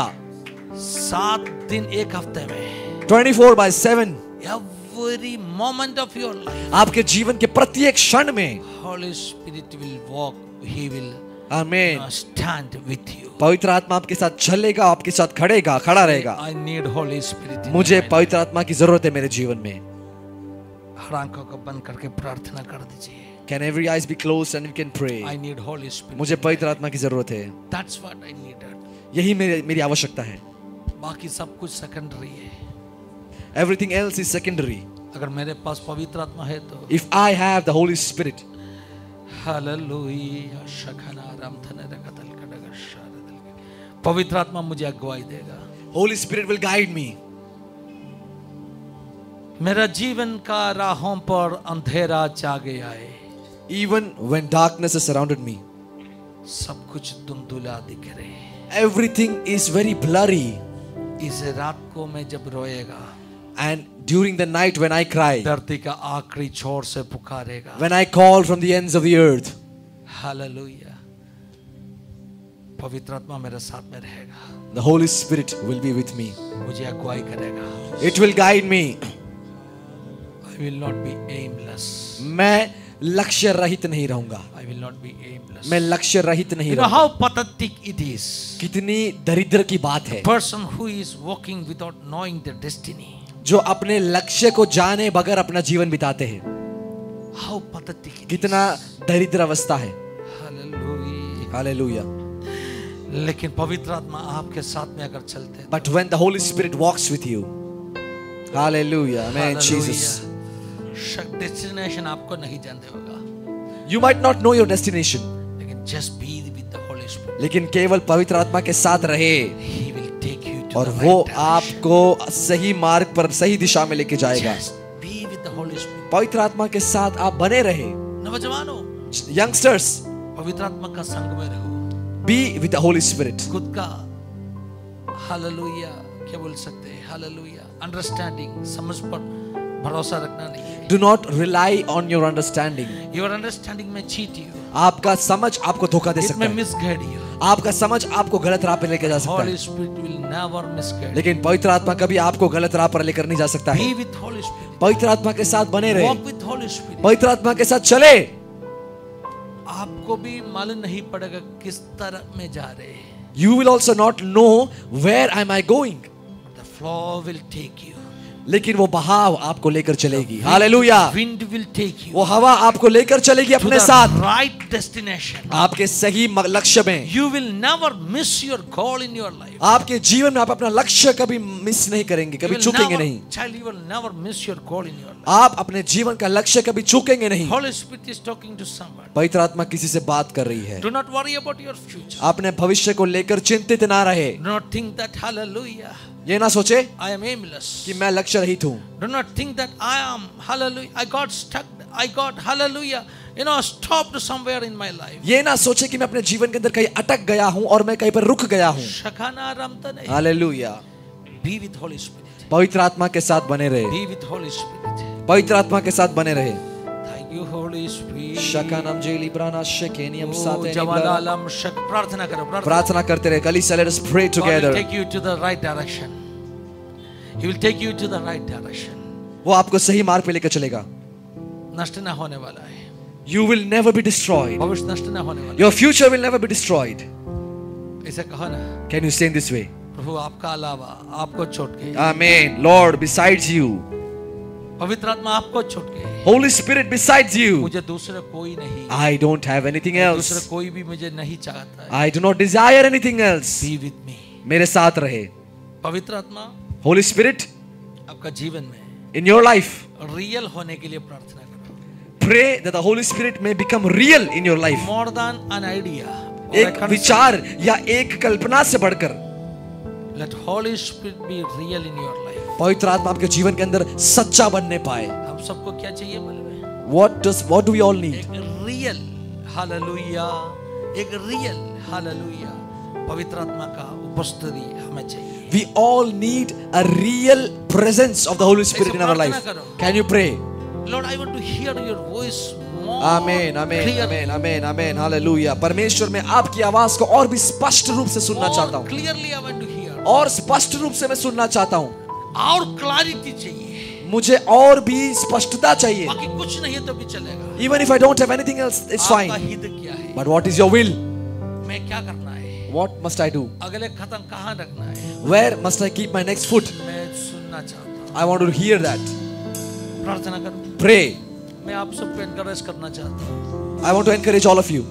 7 दिन एक हफ्ते में. 24/7. Every moment of your life. आपके जीवन के प्रत्येक क्षण में Holy Spirit will walk. He will Amen. stand with you. पवित्र आत्मा आपके साथ चलेगा, आपके साथ खड़ा रहेगा. I need Holy Spirit. मुझे पवित्र आत्मा की जरूरत है मेरे जीवन में. हर आंखों को बंद करके प्रार्थना कर दीजिए. Can every eyes be closed and we can pray? I need Holy Spirit. मुझे पवित्र आत्मा की जरूरत है. That's what I needed. यही मेरी आवश्यकता है. बाकी सब कुछ सेकेंडरी है. Everything else is secondary. अगर मेरे पास पवित्र आत्मा है तो. If I have the Holy Spirit. Hallelujah. शखना रामधन रकतल कड़गर शारदल. पवित्र आत्मा मुझे अगुवाई देगा. Holy Spirit will guide me. मेरा जीवन का राहों पर अंधेरा छा गया है. Even when darkness has surrounded me, सब कुछ धुंधुला दिख रहे हैं. Everything is very blurry. इस रात को मैं जब रोएगा, and during the night when I cry, धरती का आखिरी छोर से पुकारेगा, when I call from the ends of the earth, hallelujah, पवित्र आत्मा मेरे साथ में रहेगा. the Holy Spirit will be with me. मुझे अगुवाई करेगा. It will guide me. I will not be aimless. मैं लक्ष्य रहित नहीं रहूंगा. I will not be aimless. मैं लक्ष्य रहित नहीं You know रहूंगा. how pathetic it is. कितनी दरिद्र की बात है. Person who is walking without knowing their destiny. जो अपने लक्ष्य को जाने बगैर अपना जीवन बिताते हैं. How pathetic it कितना दरिद्र अवस्था है. Hallelujah. Hallelujah. लेकिन पवित्र आत्मा आपके साथ में अगर चलते हैं, But when the Holy Spirit walks with you, hallelujah, amen, Jesus. Destination आपको नहीं जानते होगा. You might not know your destination, लेकिन just be with the Holy Spirit. लेकिन केवल पवित्र आत्मा के साथ रहे He will take you to और the वो right direction. आपको सही मार्ग पर सही दिशा में लेके जाएगा. Just be with the Holy Spirit. पवित्र आत्मा के साथ आप बने रहे. नौजवानों, Youngsters, पवित्र आत्मा का संग में रहो. be with the Holy Spirit. खुद का हालेलुया क्या बोल सकते हैं, हालेलुया, अंडरस्टैंडिंग, समझ पर भरोसा रखना नहीं है. Do not rely on your understanding. Your understanding may cheat you. आपका समझ आपको धोखा दे It सकता may है. misguide you. आपका समझ आपको गलत राह पे लेके जा सकता Holy है. Spirit will never misguide you. लेकिन पवित्र आत्मा कभी आपको गलत राह पर लेकर नहीं जा सकता है. Be with Holy Spirit. पवित्र आत्मा के साथ बने रहे. Walk with Holy Spirit. पवित्र आत्मा के साथ चले. आपको भी मालूम नहीं पड़ेगा किस तरह में जा रहे हैं. You will also not know where am I going. The flow will take you. लेकिन वो बहाव आपको लेकर चलेगी. Hallelujah. Wind will take you वो हवा आपको लेकर चलेगी to अपने the साथ right destination. आपके सही लक्ष्य में. You will never miss your goal in your life. आपके जीवन में आप अपना लक्ष्य कभी मिस नहीं करेंगे, You कभी will चूकेंगे never- नहीं. Child, you will never miss your goal in your life. आप अपने जीवन का लक्ष्य कभी चूकेंगे नहीं. Holy Spirit is talking to someone. पवित्र आत्मा किसी से बात कर रही है. Do not worry about your future. अपने भविष्य को लेकर चिंतित ना रहे. Do not think that hallelujah, ये ना सोचे I am aimless. कि मैं लक्ष्य रहित हूँ. Do not think that I am hallelujah, I got stuck, I got hallelujah, stopped somewhere in my life. ये ना सोचे कि मैं अपने जीवन के अंदर कहीं अटक गया हूँ और मैं कहीं पर रुक गया हूँ. शखाना रमता नहीं. Hallelujah. Be with Holy Spirit. पवित्र आत्मा के साथ बने रहे. Be with Holy Spirit. पवित्र आत्मा के साथ बने रहे. Thank you, Holy Spirit. शकानम जेली ब्राना शेकेनियम साते जवालालम शक प्रार्थना करो. प्रार्थना करते रहे. कलीसिया, let us pray God will together. take you to the right direction. He will take you to the right direction. वो आपको सही मार्ग पे लेकर चलेगा. नष्ट ना होने वाला है. You will never be destroyed. भविष्य नष्ट ना होने वाला. Your future will never be destroyed. ऐसे कहो ना, Can you say in this way? प्रभु आपका अलावा, आपको छोड़ के, Amen. Lord, besides you, पवित्र आत्मा आपको छोड़ के, Holy Spirit besides you, मुझे दूसरा कोई नहीं, I don't have anything दूसरा else. कोई भी मुझे नहीं चाहता है. I do not desire anything else. Be with me. मेरे साथ रहे. पवित्र आत्मा Holy Spirit, आपका जीवन में in your life, रियल होने के लिए प्रार्थना करो. pray that the Holy Spirit may become real in your life. More than an idea. एक विचार या एक कल्पना से बढ़कर Let Holy Spirit be real in your life. पवित्र आत्मा आपके जीवन के अंदर सच्चा बनने पाए. हम सबको क्या चाहिए मालूम है? What do we all need? एक रियल हालेलुया, एक रियल हालेलुया पवित्र आत्मा का उपस्थिति हमें चाहिए. We all need a real presence of the Holy Spirit in our life. Can you pray? Lord, I want to hear your voice more. Amen, amen, clearly. amen, amen, amen, hallelujah. परमेश्वर मैं आपकी आवाज को और भी स्पष्ट रूप से सुनना चाहता More हूँ. clearly I want to hear. और स्पष्ट रूप से मैं सुनना चाहता हूँ. और क्लैरिटी चाहिए. मुझे और भी स्पष्टता चाहिए. बाकी कुछ नहीं है तो भी चलेगा. Even if I don't have anything else, it's आपका fine. हित क्या है? But what is your will? मैं क्या करना है? What must I do? अगले कदम कहाँ रखना है? Where must I keep my next foot? मैं सुनना चाहता हूँ. I want to hear that. प्रार्थना करो. Pray. मैं आप सबको एनकरेज करना चाहता हूँ। I want to encourage all of you.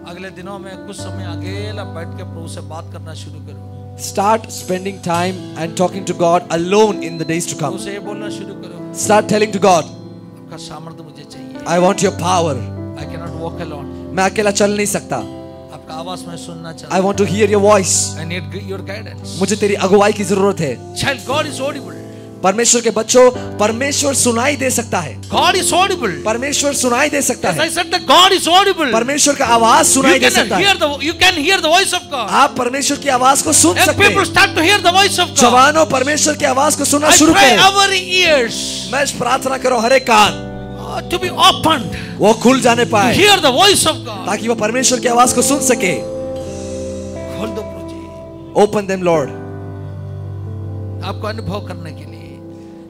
अगले दिनों में कुछ समय अकेला बैठ के प्रभु से बात करना शुरू करो। Start spending time and talking to God alone in the days to come. उसे ये बोलना शुरू करो। Start telling to God, आपका सामर्थ्य मुझे चाहिए। I want your power. I cannot walk alone. मैं अकेला चल नहीं सकता। आपका आवाज मैं सुनना चाहता I हूँ। want to hear your voice. I need your guidance. मुझे तेरी अगुवाई की जरूरत है। Child, God is audible. परमेश्वर के बच्चों, परमेश्वर सुनाई दे सकता है। God is audible. परमेश्वर सुनाई दे सकता As I है। said that God is audible. परमेश्वर का आवाज सुनाई दे सकता है। You can hear the voice of God. आप परमेश्वर की आवाज को सुन Young सकते people हैं। start to hear the voice of God. जवानों, परमेश्वर की आवाज को सुनना I शुरू pray करें। our ears मैं प्रार्थना करो हर एक कान to be opened. वो खुल जाने To पाए hear the voice of God. ताकि वो परमेश्वर की आवाज को सुन सके। खोल दो प्रभु जी। Open them, Lord, आपको अनुभव करने के लिए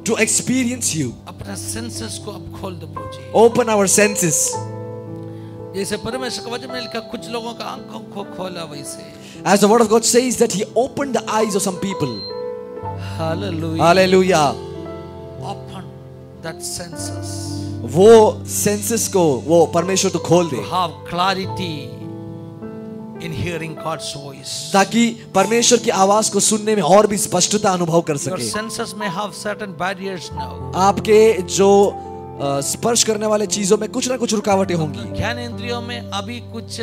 to experience you. अपना सेंसेस को अब खोल दो प्रभु जी। Open our senses. जैसे परमेश्वर का वचन में लिखा कुछ लोगों का आंखों को खोला वैसे। As the word of God says that He opened the eyes of some people. Hallelujah. Hallelujah. Open that senses. वो senses को वो परमेश्वर तो खोल To they have clarity in hearing God's voice. ताकि परमेश्वर की आवाज को सुनने में और भी स्पष्टता अनुभव कर Your सके। senses may have certain barriers now. आपके जो स्पर्श करने वाले चीजों में कुछ ना कुछ रुकावटें होंगी। ज्ञान इंद्रियों में अभी कुछ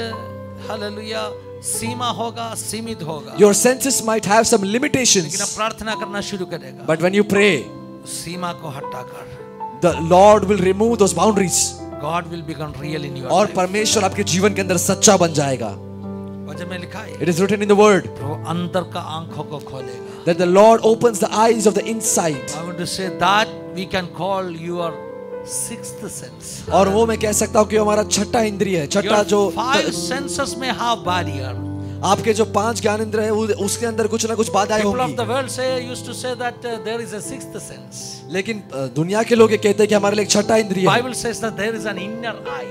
हालेलुया सीमा होगा, सीमित होगा। Your senses might have some लेकिन limitations, अब प्रार्थना करना शुरू करेगा। but when you pray, सीमा को हटाकर the Lord will remove those boundaries God will become real in your और life. परमेश्वर आपके जीवन के अंदर सच्चा बन जाएगा। वचन में लिखा है It is written in the word वो अंदर का आंखों को खोलेगा। that the Lord opens the eyes of the inside. I want to say that we can call your sixth sense. और वो मैं कह सकता हूँ कि हमारा छठा इंद्रिय है। छठा जो Your five senses may have barrier. आपके जो 5 ज्ञान इंद्र है उसके अंदर कुछ ना कुछ बाधाएं People of होंगी। the world used to say that there is a sixth sense. लेकिन दुनिया के लोग ये कहते हैं कि हमारे लिए एक छठा इंद्रिय है। Bible says that there is an inner eye.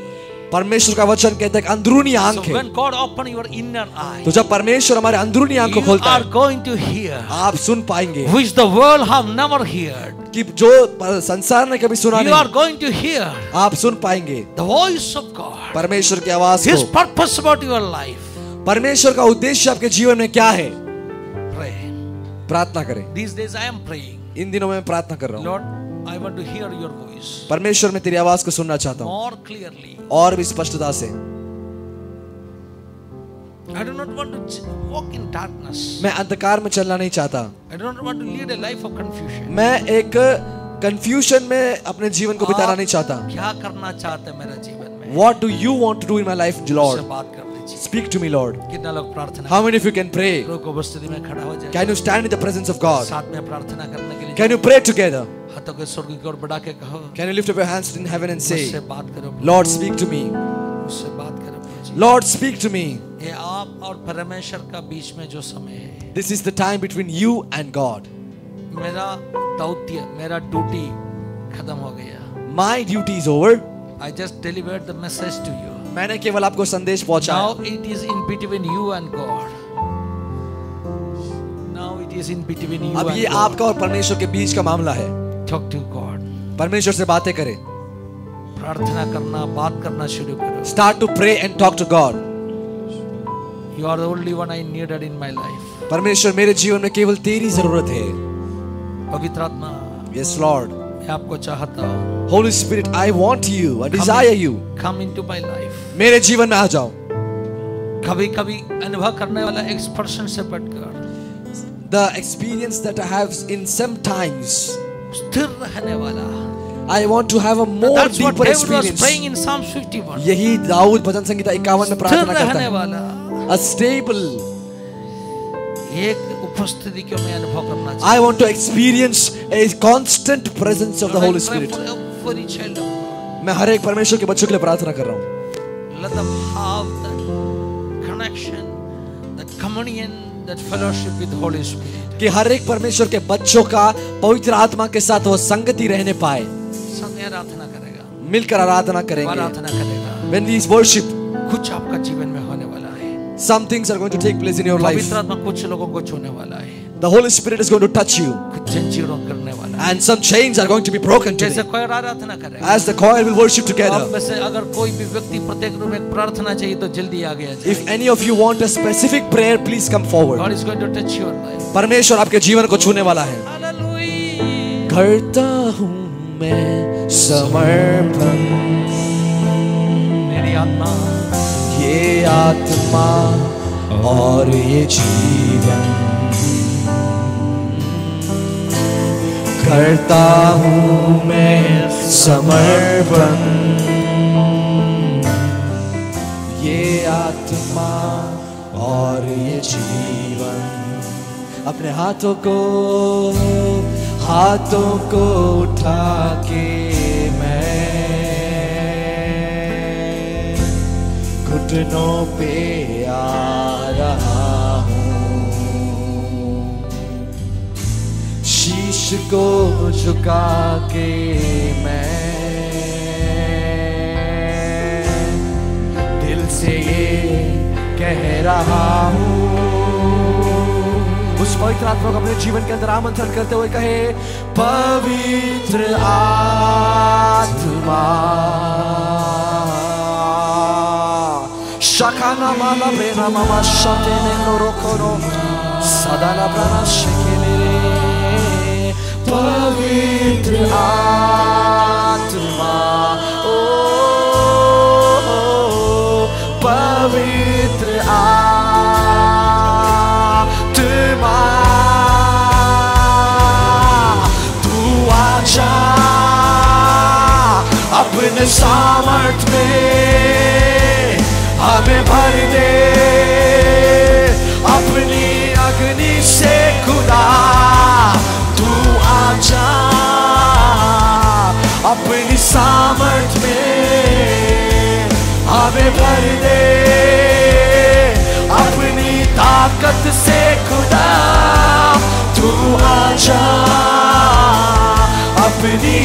परमेश्वर का वचन कहता है कि अंदरूनी आंख So है। when God open your inner eye, तो जब परमेश्वर हमारे अंदरूनी आंख को you खोलता are है, going to hear आप सुन पाएंगे which the world have never heard. कि जो संसार ने कभी सुना You are नहीं, going to hear आप सुन पाएंगे the voice of God. परमेश्वर की आवाज His को। purpose about your life. परमेश्वर का उद्देश्य आपके जीवन में क्या है? Pray. प्रार्थना करें। These days I am praying. इन दिनों में प्रार्थना कर रहा हूँ। Lord, I want to hear your voice परमेश्वर मैं तेरी आवाज को सुनना चाहता हूँ more clearly. और भी स्पष्टता से। I do not want to walk in darkness. मैं अंधकार में चलना नहीं चाहता। I do not want to lead a life of confusion. मैं एक कंफ्यूजन में अपने जीवन को बिताना नहीं चाहता। क्या करना चाहते हैं मेरे जीवन में? What do you want to do in my life, Lord? मुझसे बात कर लीजिए। Speak to me, Lord. कितना लोग प्रार्थना How many of you can pray? प्रभु को उपस्थिति में खड़ा हो जाए। Can you stand in the presence of God? साथ में प्रार्थना करने के लिए Can you pray together? हाथों को स्वर्ग की ओर बढ़ा के कहो, Can you lift up your hands in heaven and say, मुझसे बात करो, Lord, speak to me. मुझसे बात करो प्रभु जी। Lord, speak to me. ये आप और परमेश्वर का बीच में जो समय है, This is the time between you and God. मेरा दौत्य, मेरा ड्यूटी खत्म हो गया। My duty is over. I just delivered the message to you. मैंने केवल आपको संदेश पहुंचाया। Now it is in between you and God. Now it is in between you अब and ये God. आपका और परमेश्वर के बीच का मामला है। Talk to God. परमेश्वर से बातें करें। प्रार्थना करना, बात करना शुरू करो। Start to pray and talk to God. You are the only one I needed in my life. परमेश्वर मेरे जीवन में केवल तेरी जरूरत है। पवित्र आत्मा, Yes, Lord. मैं आपको चाहता हूँ। Holy Spirit, I want you. I desire you. Come into my life. मेरे जीवन में आ जाओ। कभी-कभी अनुभव करने वाला एक्सप्रेशन से बढ़कर The experience that I have in some times, स्थिर रहने वाला। I want to have a more That's what deeper David was experience. praying in Psalm 51. यही दाऊद भजन संगीता 51 में स्थिर प्रार्थना करता रहने है। वाला A stable. एक उपस्थिति को मैं अनुभव करना चाहता I want to experience a constant presence of the Holy हूँ। Spirit. For each child of God. मैं हर एक परमेश्वर के बच्चों के लिए प्रार्थना कर रहा हूँ। Let them have that connection, that communion, that fellowship with Holy Spirit. कि हर एक परमेश्वर के बच्चों का पवित्र आत्मा के साथ वो संगति रहने पाए। संग आराधना करेगा, मिलकर आराधना करेंगे। आराधना करेगा। When we worship, कुछ आपका जीवन में होने वाला है। some things are going to take place in your life. पवित्र आत्मा कुछ लोगों को छूने वाला है। The Holy Spirit is going to touch you. कुछ जंजीरों करने वाला And some chains are going to be broken जैसे today. कोई आराधना करेगा, As the choir will worship आप together. में से अगर कोई भी व्यक्ति प्रत्येक रूप में प्रार्थना चाहिए तो जल्दी आ गया जाए. If any of you want a specific prayer, please come forward. God is going to touch your life. परमेश्वर आपके जीवन को छूने वाला है. Hallelujah. करता हूँ मैं समर्पण, मेरी आत्मा, ये आत्मा और ये जीवन, करता हूँ मैं समर्पण, ये आत्मा और ये जीवन. अपने हाथों को उठा के मैं घुटनों पे आ रहा हूँ, शीश को झुका के मैं दिल से ये कह रहा हूँ. उस पवित्र आत्मा को अपने जीवन के अंदर आमंत्रण करते हुए कहे, पवित्र आत्मा, शकाना माला प्रेना मामा शाते ने नोरोकोनो सदाना प्राणा शेकेले. पवित्र आत्मा, ओ पवित्र अपने सामर्थ में हमें भर दे, अपनी अग्नि से खुदा तू आजा, अपनी सामर्थ में हमें भर दे, अपनी ताकत से खुदा तू आजा, अपनी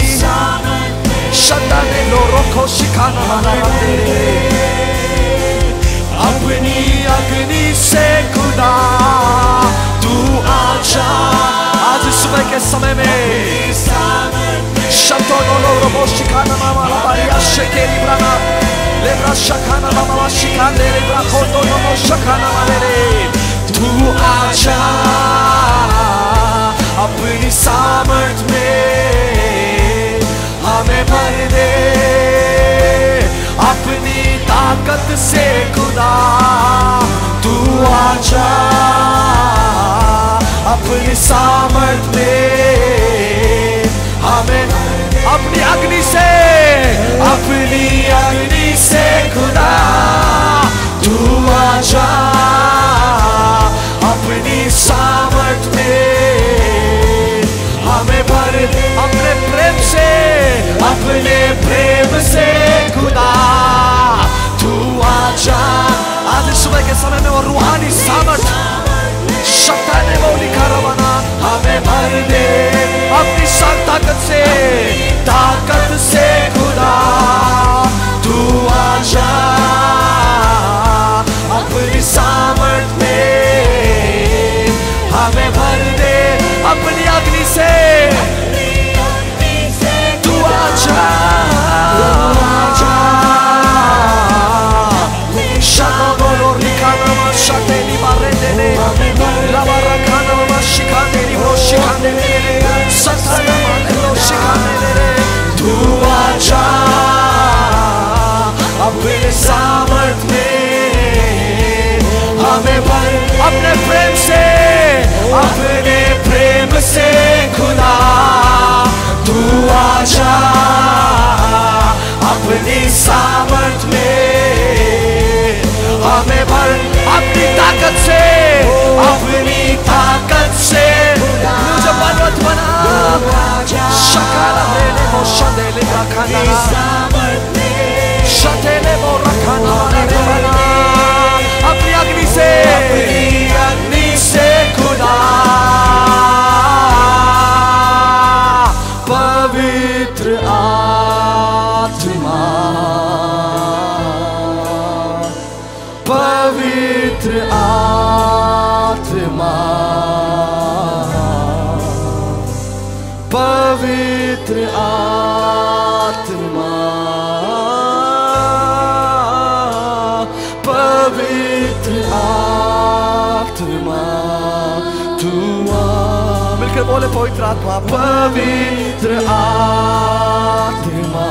शब्दा ने लोरों को सिखाना माना तेरे, अपनी अग्नि से खुदा तू आजा. आज सुबह के समय में शब्दों लोरों सिखाना मामा बारिया शेकेरी ब्राना लेब्रा शखाना मामा शिखान दे रे ब्रा खोटो नो शखाना माले रे. तू आजा, अपनी सामर्थ में हमें भर दे, अपनी ताकत से खुदा तू आजा, अपनी सामर्थ में हमें अपनी अग्नि से खुदा तू आजा, अपनी सामर्थ में हमें भर दे, अपने प्रेम से खुदा तू आजा. आज सुबह के समय में वो रूहानी सामर्थ शक्ति ने वो लिखा रवाना हमें भर दे, अपनी ताकत से खुदा तू आजा, अपनी सामर्थ में हमें भर दे, अपनी अग्नि से तू आजा, शनो बोलो रिकाना मा शतेनी मारे देने, लवा रखाना मा शिखाने नी वो शिखाने देने, सत्संग माने लो शिखाने देने. तू आजा, अपने सामर्थ में हमें भर, अपने प्रेम से खुदा तू आजा, अपनी सामर्थ में हमें भर, अपनी ताकत से मुझे बलवत बना, शकाला देने वो शदेले रखाना, शदेले वो रखाना बना, अपनी अग्नि से खुदा पवित्र आत्मा, पवित्र आत्मा, पवित्र आत्मा तू आ। मिलकर बोले पवित्र आत्मा, पवित्र आत्मा,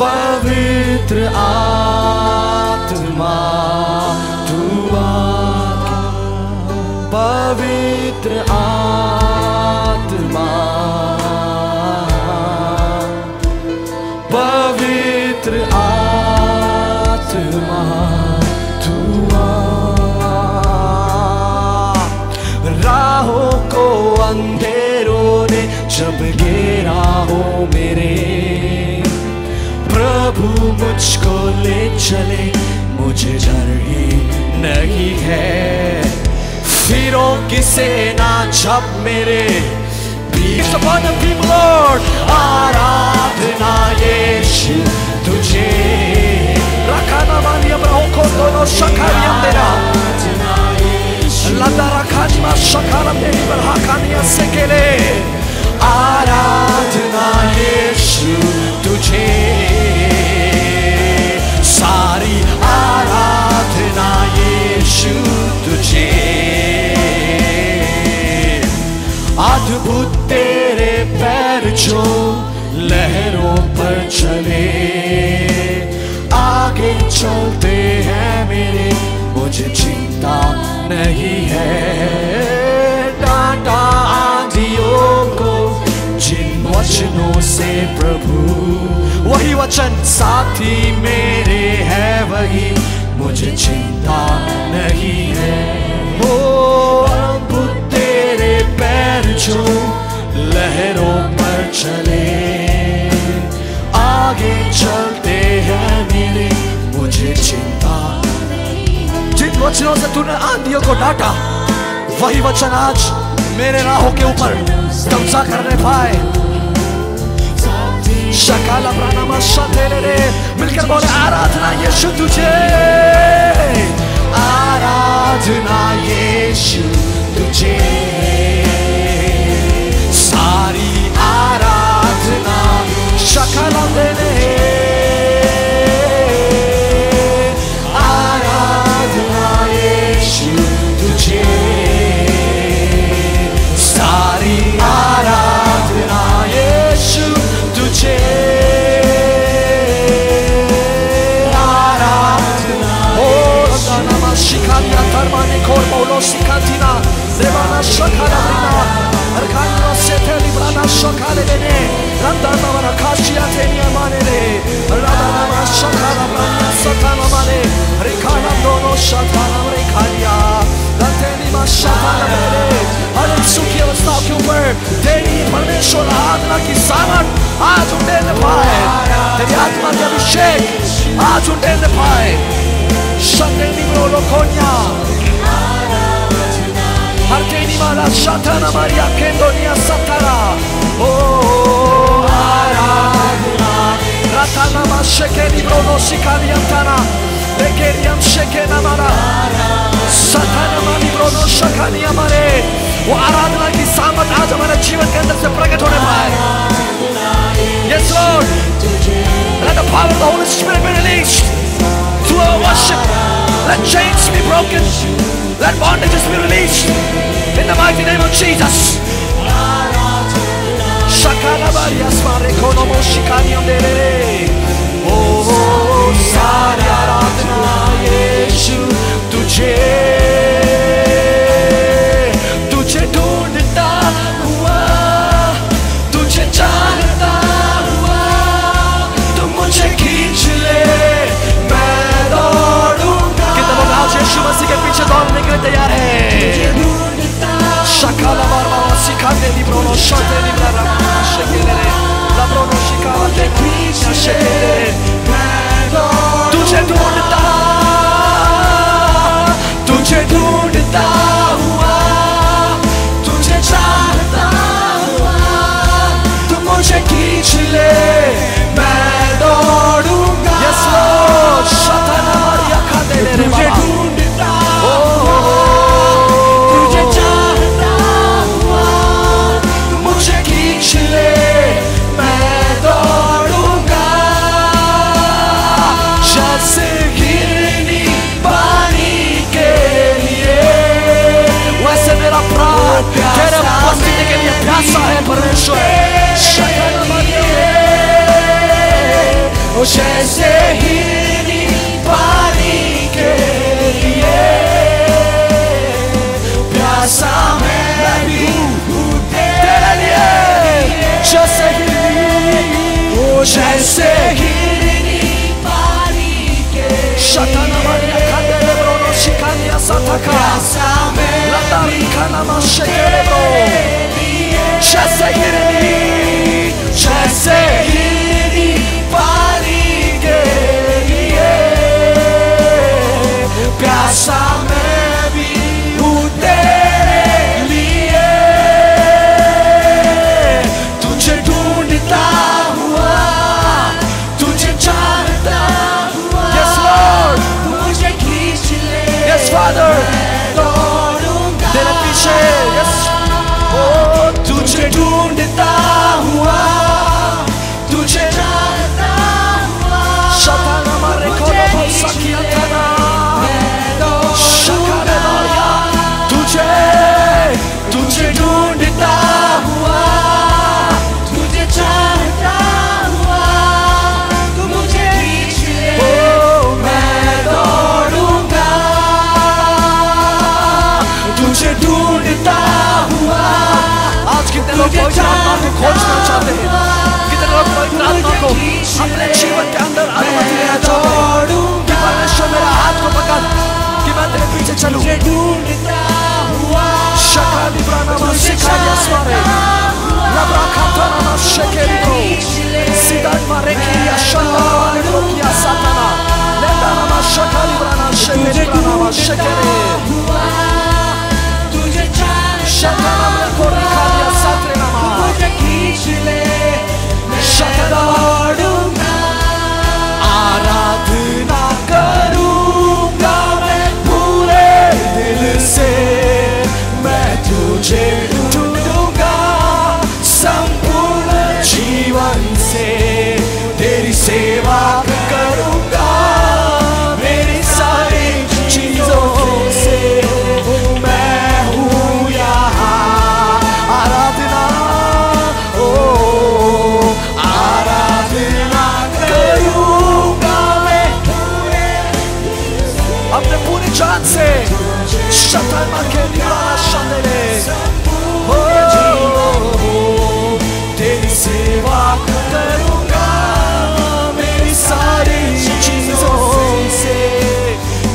पवित्र आत्मा तू आ। पवित्र आत्मा, पवित्र आत्मा तू आ। राहों को अंधेरों ने जब घेरा हो मेरे, प्रभु मुझको ले चले, मुझे डर ही नहीं है। फिरों की सेना जब मेरे peace upon the people, Lord, आराधना यीशु तुझे। रखाना मानी अब्राहों को दोनों शकारियां देना, लदा रखानी मा शकाराम देनी बरहाकानिया से केले। आराधना यीशु तुझे, सारी आराधना यीशु तुझे। अद्भुत तेरे पैर जो लहरों पर चले, आगे चलते हैं मेरे, मुझे चिंता नहीं है। डांटा आंधियों को जिन वचनों से प्रभु, वही वचन साथी मेरे है, वही मुझे चिंता नहीं है। ओ अद्भुत तेरे पैर जो लहरों पर चले, आगे चलते हैं मेरे, मुझे चिंता। जिन वचनों से तूने आंधियों को डांटा, वही वचन आज मेरे राहों के ऊपर कब्जा करने पाए। शकाला प्राणामा शतेरे, मिलकर बोले आराधना यीशु तुझे, आराधना यीशु तुझे, सारी आराधना शकाला देने। आराधना यीशु तुझे, सारी आराधना यीशु तुझे। आराधना ओ रदाना शिखानिया धर्माने खोर मौलो शिखातीना देवाना शकालाना अरखाना सेते लिब्राना शकालेने रदाना वरा खाशिया तेनिया मानेले रदाना शकालाना सताना माने रिखाना दोनो शताना रिखानिया रतेनी मा शकालेने। हर एक सुखी अवस्था के ऊपर तेरी परमेश्वर आराधना की सामर्थ आज उठने पाए, तेरी आत्मा का अभिषेक आज उठने पाए। शतेनी बोलो कोन्या हर तेनी माला शताना मारिया केंदोनिया सतारा। ओ आराधना रताना मा शेकेनी बोलो शिकालिया ताना लेकेरियम शेकेना मारा सताना मानी बोलो शकालिया मारे। वो आराधना की सामर्थ आज हमारे जीवन के अंदर से प्रकट होने पाए। Yes, Lord. Let the power of the Holy Spirit be released through our worship. Let chains be broken. Let bondages be released in the mighty name of Jesus. Shakala varias mare konomo shikani andere. Oh, sari aradhna Yeshu tujhe, tujhe ढूंढता हुआ, तुझे चाहता हुआ, तुम मुझे खींच ले, मैं दौड़ूंगा। कितने लोग आज यीशु मसीह के पीछे दौड़ने के लिए तैयार हैं? शकाला बारबा सिखाते लिब्रोनो शते लिब्रा शेकेले लाब्रोनो शिकाते पीछे शेकेले, तुझे ढूंढता, तुझे ढूंढता हुआ, तुझे चाहता हुआ, तुम मुझे खींच ले, मैं दौड़ूंगा। Yes Lord, शताना मारिया खाते ले रे बाबा। तुझे ढूंढता, तुझे चाहता हुआ, Shatana Maria Candele Brono Shikania Sataka Latari Kanama Shekele Bro Chese Girini Pari ke liye Pyasa मैं भी हूँ तेरे लिए तुझे ढूंढता हुआ तुझे चाहता हुआ Yes Lord मुझे खींच ले Yes Father तेरे पीछे Yes Oh तुझे ढूंढता हुआ तुझे चाहता हुआ शताना मारे कोलो बोसाकिया थाना शकारे मारिया तुझे ढूंढता हुआ तुझे चाहता हुआ तू मुझे खींच ले ओ मैं दौड़ूंगा तुझे ढूंढता हुआ आज कितने लोग पवित्र आत्मा को खोजना चाहते हैं कितने लोग पवित्र आत्मा को अपने जीवन के अंदर अनुमति देना चाहते हैं कि परमेश्वर मेरा हाथ को पकड़ कि मैं तेरे पीछे चलूं शकाली ब्रानामा शिखाया स्वारे लब्रा खातानामा शेकेरी को सिदान मारे किया शल्लावाले को किया साताना लेंदानामा शकाली ब्राना शेकेरी ब्रानामा शेकेरी शताना में को रिखालिया सातरे नामा शकाला आराधना करूंगा मैं पूरे दिल से मैं तुझे ढूंढूंगा संपूर्ण जीवन से तेरी सेवा करूंगा मेरी सारी चीजों से मैं हूँ यहाँ आराधना ओ आराधना करूंगा मैं अपने पूरी जान से शतान मार के निवाला शांदले हो तेरी सेवा करूंगा मेरी सारी चीजों से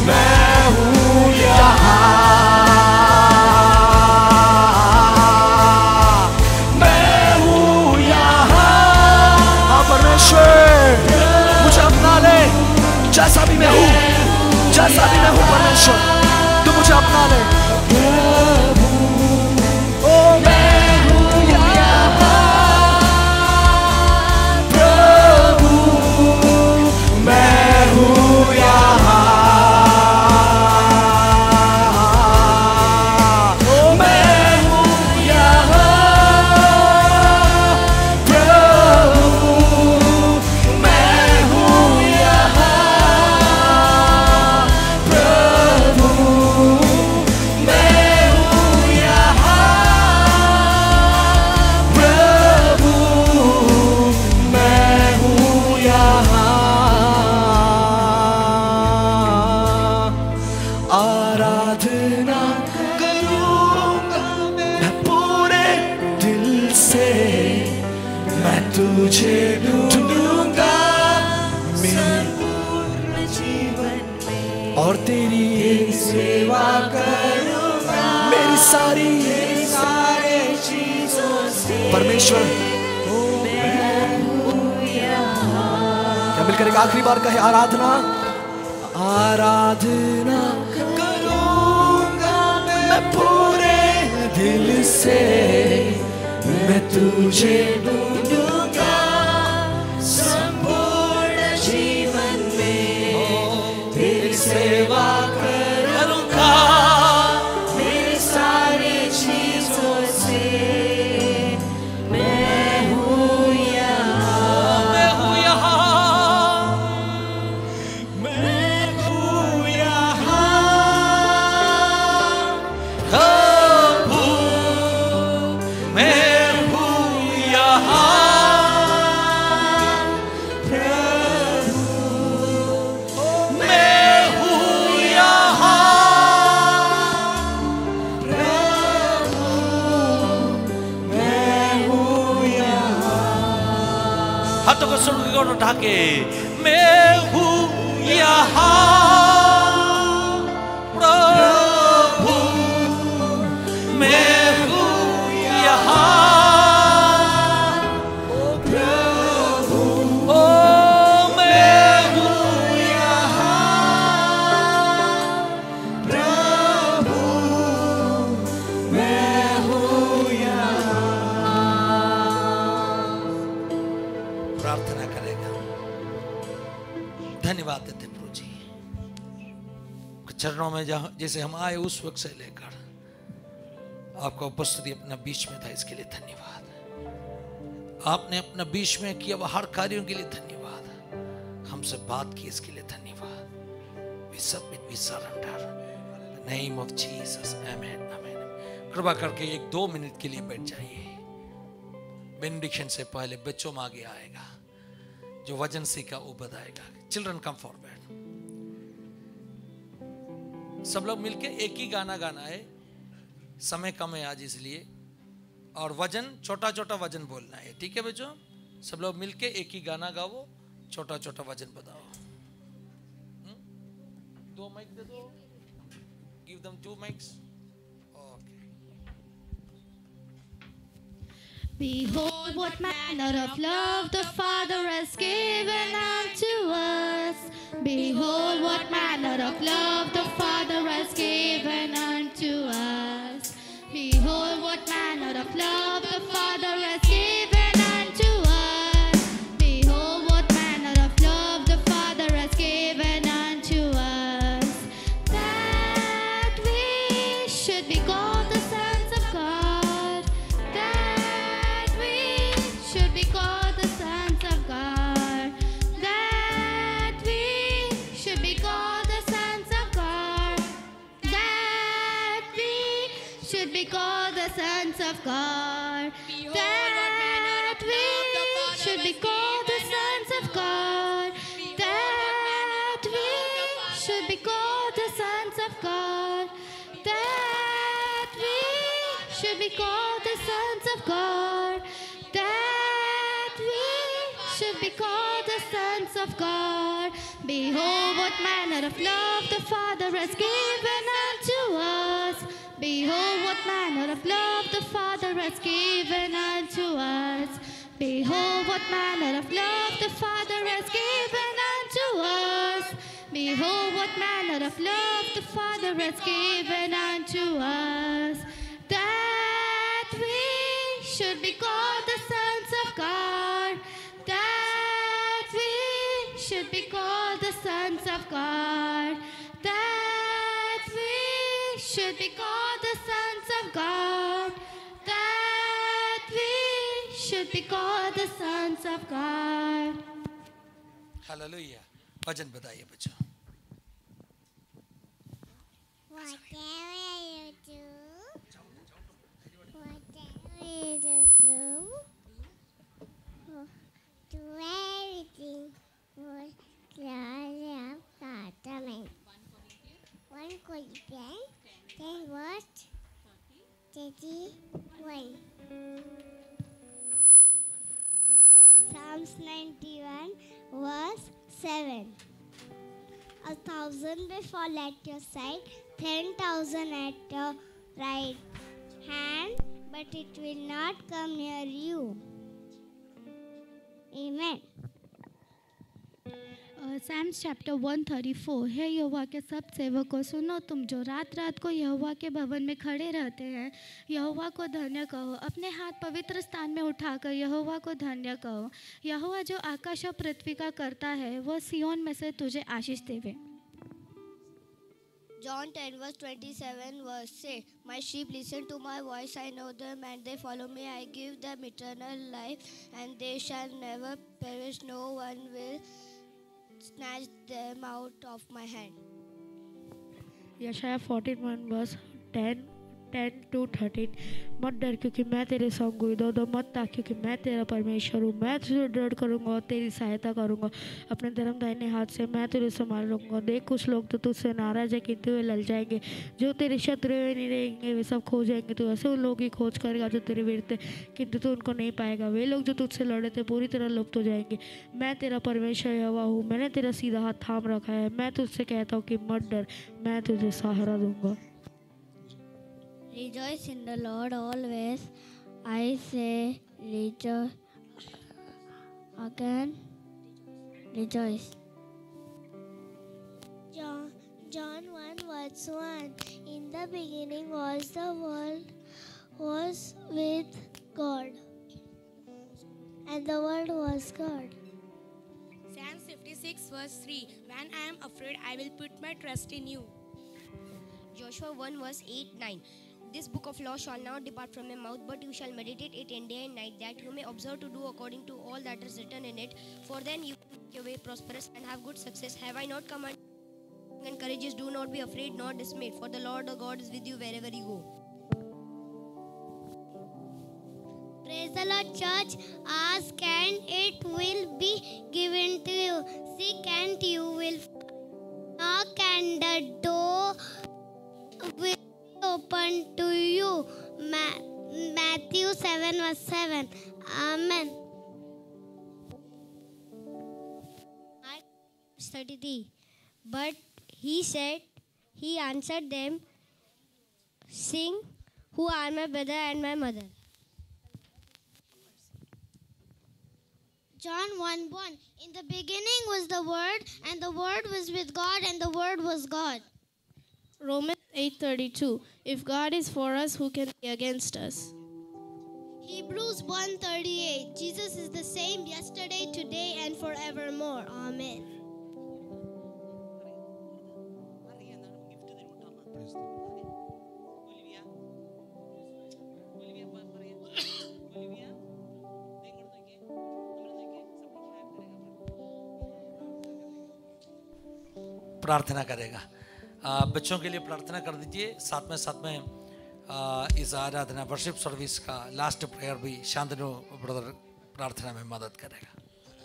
मैं हूँ यहाँ मैं हूँ यहाँ परमेश्वर मुझे अपना ले जैसा भी मैं हूँ परमेश्वर तू मुझे अपना ले ओ मैं हूँ यहाँ प्रभु मैं हूँ यहाँ ओ मैं हूँ यहाँ प्रभु मैं हूँ यहाँ प्रभु मैं हूँ यहाँ प्रभु मैं हूँ यहाँ आराधना करूँगा मैं पूरे दिल से मैं तुझे ढूंढूंगा मेरे जीवन में और तेरी सेवा करूंगा मेरी सारी चीजों से परमेश्वर क्या मिलकर एक आखिरी बार कहे आराधना करूंगा मैं पूरे दिल से मैं तुझे ढूंढूंगा संपूर्ण जीवन में तेरी सेवा करूंगा मेरी सारी चीजों से मैं हूँ यहाँ मैं हूँ यहाँ मैं हूँ यहाँ प्रभु मैं हूँ यहाँ प्रभु मैं हूँ यहाँ प्रभु मैं हूँ यहाँ हाथों को स्वर्ग की ओर उठा के मैं हूँ यहाँ आते थे प्रभु जी, चरणों में जहाँ जैसे हम आए उस वक्त से लेकर आपका उपस्थिति अपना बीच में था, इसके लिए धन्यवाद। आपने अपना बीच में किया हर कार्यों के लिए धन्यवाद। हमसे बात की इसके लिए धन्यवाद। We submit, we surrender. In the name of Jesus. Amen. Amen. कृपा करके 1-2 मिनट के लिए बैठ जाइए। बेनेडिक्शन से पहले बच्चों में आगे आएगा, जो वचन सीखा वो बताएगा। Children come forward. सब लोग मिलके एक ही गाना गाना है, समय कम है आज इसलिए, और वजन छोटा छोटा वजन बोलना है, ठीक है बच्चों? सब लोग मिलके एक ही गाना गाओ, छोटा छोटा वजन बताओ। 2 माइक दे दो, give them 2 mics. Behold what manner of love the Father has given unto us. Behold what manner of love the Father has given unto us. Behold what manner of love the Father has given unto us. Behold what manner of love the Father has given unto us. That we should be called the sons of God. That we should be called the sons of God. That we should be called the sons of God. That we should be called the sons of God. That we should be called the sons of God. That we should be called the sons of God. That we should be called the sons of God. That we should be called the sons of God. Behold what manner of love the Father has given unto us. Behold what manner of love the Father has given unto us. Behold what manner of love the Father has given unto us. Behold what manner of love the Father has given unto us. That we should be called the sons of God. That we should be called the sons of God. That we should be called the sons of God. That we should be called the sons of God. Hallelujah. वचन बताइए बच्चों। Whatever you do, do everything for the glory of God. Amen. 1 Corinthians 10 verse 31. Psalms 91 verse 7. 1,000 may fall at your side, 10,000 at your right hand, but it will not come near you. Amen. Psalms chapter 134। हे यहोवा के सब सेवकों सुनो, तुम जो रात रात को यहोवा के भवन में खड़े रहते हैं, यहोवा को धन्य कहो। अपने हाथ पवित्र स्थान में उठाकर यहोवा को धन्य कहो। यहोवा जो आकाश और पृथ्वी का करता है, वह सिय्योन में से तुझे आशीष देवे। John 10 verse 27 verse say, My sheep listen to my voice, I know them and they follow me. I give them eternal life and they shall never perish. No one will snatch them out of my hand. यशाया 41 वर्स 10-13। मत डर क्योंकि मैं तेरे संग हूँ, इधर उधर मत ताक क्योंकि मैं तेरा परमेश्वर हूँ। मैं तुझे दृढ़ करूँगा और तेरी सहायता करूँगा, अपने धर्म दाहिने हाथ से मैं तुझे संभाल लूँगा। देख कुछ लोग तो तुझसे नाराज है किंतु वे लल जाएंगे, जो तेरे शत्रु नहीं रहेंगे वे सब खो जाएंगे। तू ऐसे उन लोगों की खोज करेगा जो तेरे विरुद्ध थे, किंतु तू उनको नहीं पाएगा। वे लोग जो तुझसे लड़े थे पूरी तरह लुप्त हो जाएंगे। मैं तेरा परमेश्वर यहोवा हूँ, मैंने तेरा सीधा हाथ थाम रखा है। मैं तुझसे कहता हूँ कि मत डर, मैं तुझे सहारा दूंगा। Rejoice in the Lord always. I say rejoice. Again, rejoice. John 1 verse 1. In the beginning was the world, was with God, and the world was God. Psalms 56 verse 3. When I am afraid, I will put my trust in you. Joshua 1 verse 8-9. This book of law shall not depart from your mouth, but you shall meditate it in day and night, that you may observe to do according to all that is written in it. For then you will make your way prosperous and have good success. Have I not commanded you? And courageous, do not be afraid nor dismayed, for the Lord our God is with you wherever you go. Praise the Lord, church. Ask and it will be given to you. Seek and you will knock and the door will be open to you. Matthew 7 verse 7. Amen. 33. But he answered them, saying, who are my brother and my mother? John 1:1. In the beginning was the Word, and the Word was with God, and the Word was God. Romans 8:32. If God is for us, who can be against us? Hebrews 1:38. Jesus is the same yesterday, today, and forevermore. Amen. प्रार्थना करेगा। बच्चों के लिए प्रार्थना कर दीजिए। साथ में इस आराधना वर्शिप सर्विस का लास्ट प्रेयर भी शांतनु ब्रदर प्रार्थना में मदद करेगा।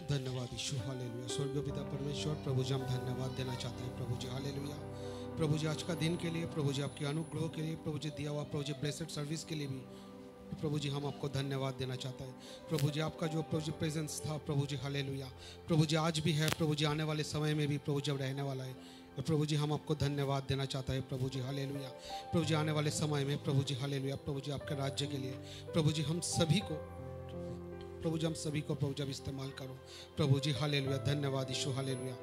धन्यवाद यीशु, हालेलुया। स्वर्गीय पिता परमेश्वर, प्रभु जी हम धन्यवाद देना चाहते हैं प्रभु जी, हालेलुया। प्रभु जी आज का दिन के लिए, प्रभु जी आपके अनुग्रह के लिए, प्रभु जी दिया हुआ प्रभु जी ब्लेसेड सर्विस के लिए भी प्रभु जी हम आपको धन्यवाद देना चाहते हैं। प्रभु जी आपका जो प्रभु जी प्रेजेंस था प्रभु जी, हालेलुया, प्रभु जी आज भी है, प्रभु जी आने वाले समय में भी प्रभु जी अब रहने वाला है। प्रभु जी हम आपको धन्यवाद देना चाहते हैं प्रभु जी, हालेलुया। प्रभु जी आने वाले समय में प्रभु जी, हालेलुया, प्रभु जी आपके राज्य के लिए प्रभु जी हम सभी को प्रभु जी प्रभु जी इस्तेमाल करो प्रभु जी, हालेलुया। धन्यवाद यीशु, हालेलुया।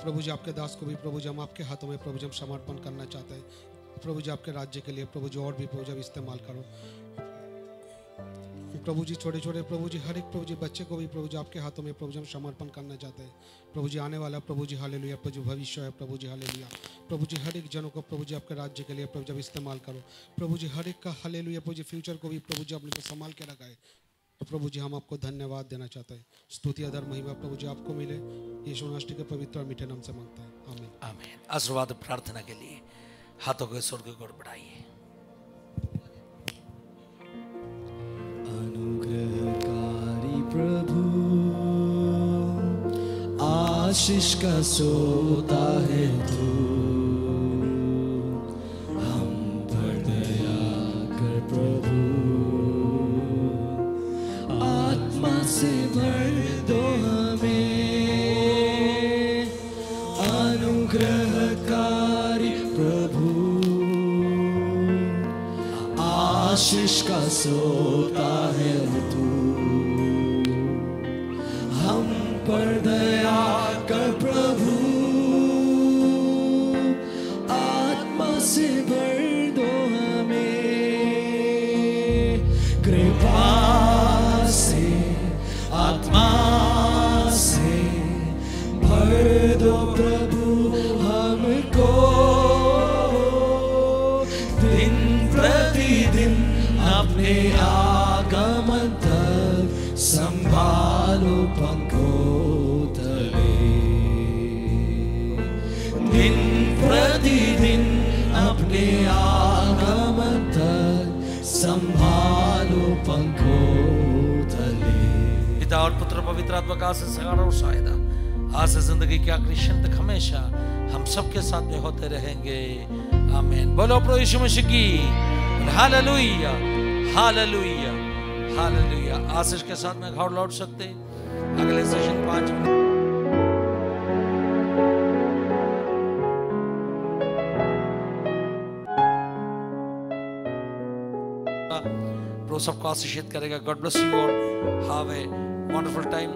प्रभु जी आपके दास को भी प्रभु जी हम आपके हाथों में प्रभु जी हम समर्पण करना चाहते हैं प्रभु जी आपके राज्य के लिए प्रभु जी, और भी प्रभु जी इस्तेमाल करो प्रभु जी। छोटे छोटे प्रभु जी हर एक प्रभु जी बच्चे को भी प्रभु जी आपके हाथों में प्रभु जी हम समर्पण करना चाहते हैं प्रभु जी। आने वाला प्रभु जी, हालेलुया, प्रभु जी भविष्य है प्रभु जी, हालेलुया। प्रभु जी हर एक जनों को प्रभु जी आपके राज्य के लिए प्रभु जी इस्तेमाल करो प्रभु जी। हर एक का, हालेलुया, प्रभु जी फ्यूचर को भी प्रभु जी अपने को संभाल के रखा है प्रभु जी। हम आपको धन्यवाद देना चाहते हैं। स्तुति आदर महिमा प्रभु जी आपको मिले, यीशु मसीह के पवित्र और मीठे नाम से मांगता है, आमीन आमीन। आशीर्वाद प्रार्थना के लिए हाथों को स्वर्ग की ओर बढ़ाइए। अनुग्रहकारी प्रभु, आशीष का सोता है तू, हम पर दया कर प्रभु, आत्मा से भर दो हमें। अनुग्रहकारी प्रभु, आशीष का सोता है तू, हम पर दया कर प्रभु, आत्मा से भर दो हमें। कृपा से, आत्मा से भर दो प्रभु हमको, दिन प्रतिदिन अपने आगमन तक संभालो पंखों तले। दिन प्रतिदिन अपने आगमन तक संभालो पंखों तले। पिता और पुत्र पवित्र आत्मा का आशीष सहारा और सहायता आज से जिंदगी के आखिरी क्षण तक हमेशा हम सबके साथ में होते रहेंगे, आमीन। बोलो प्रभु यीशु मसीह की हालेलुया, हालेलुया, हालेलुया। आशीष के साथ में घर लौट सकते अगले सेशन 5 मिनट। प्रभु सबको आशीषित करेगा। God bless you all, have a wonderful time.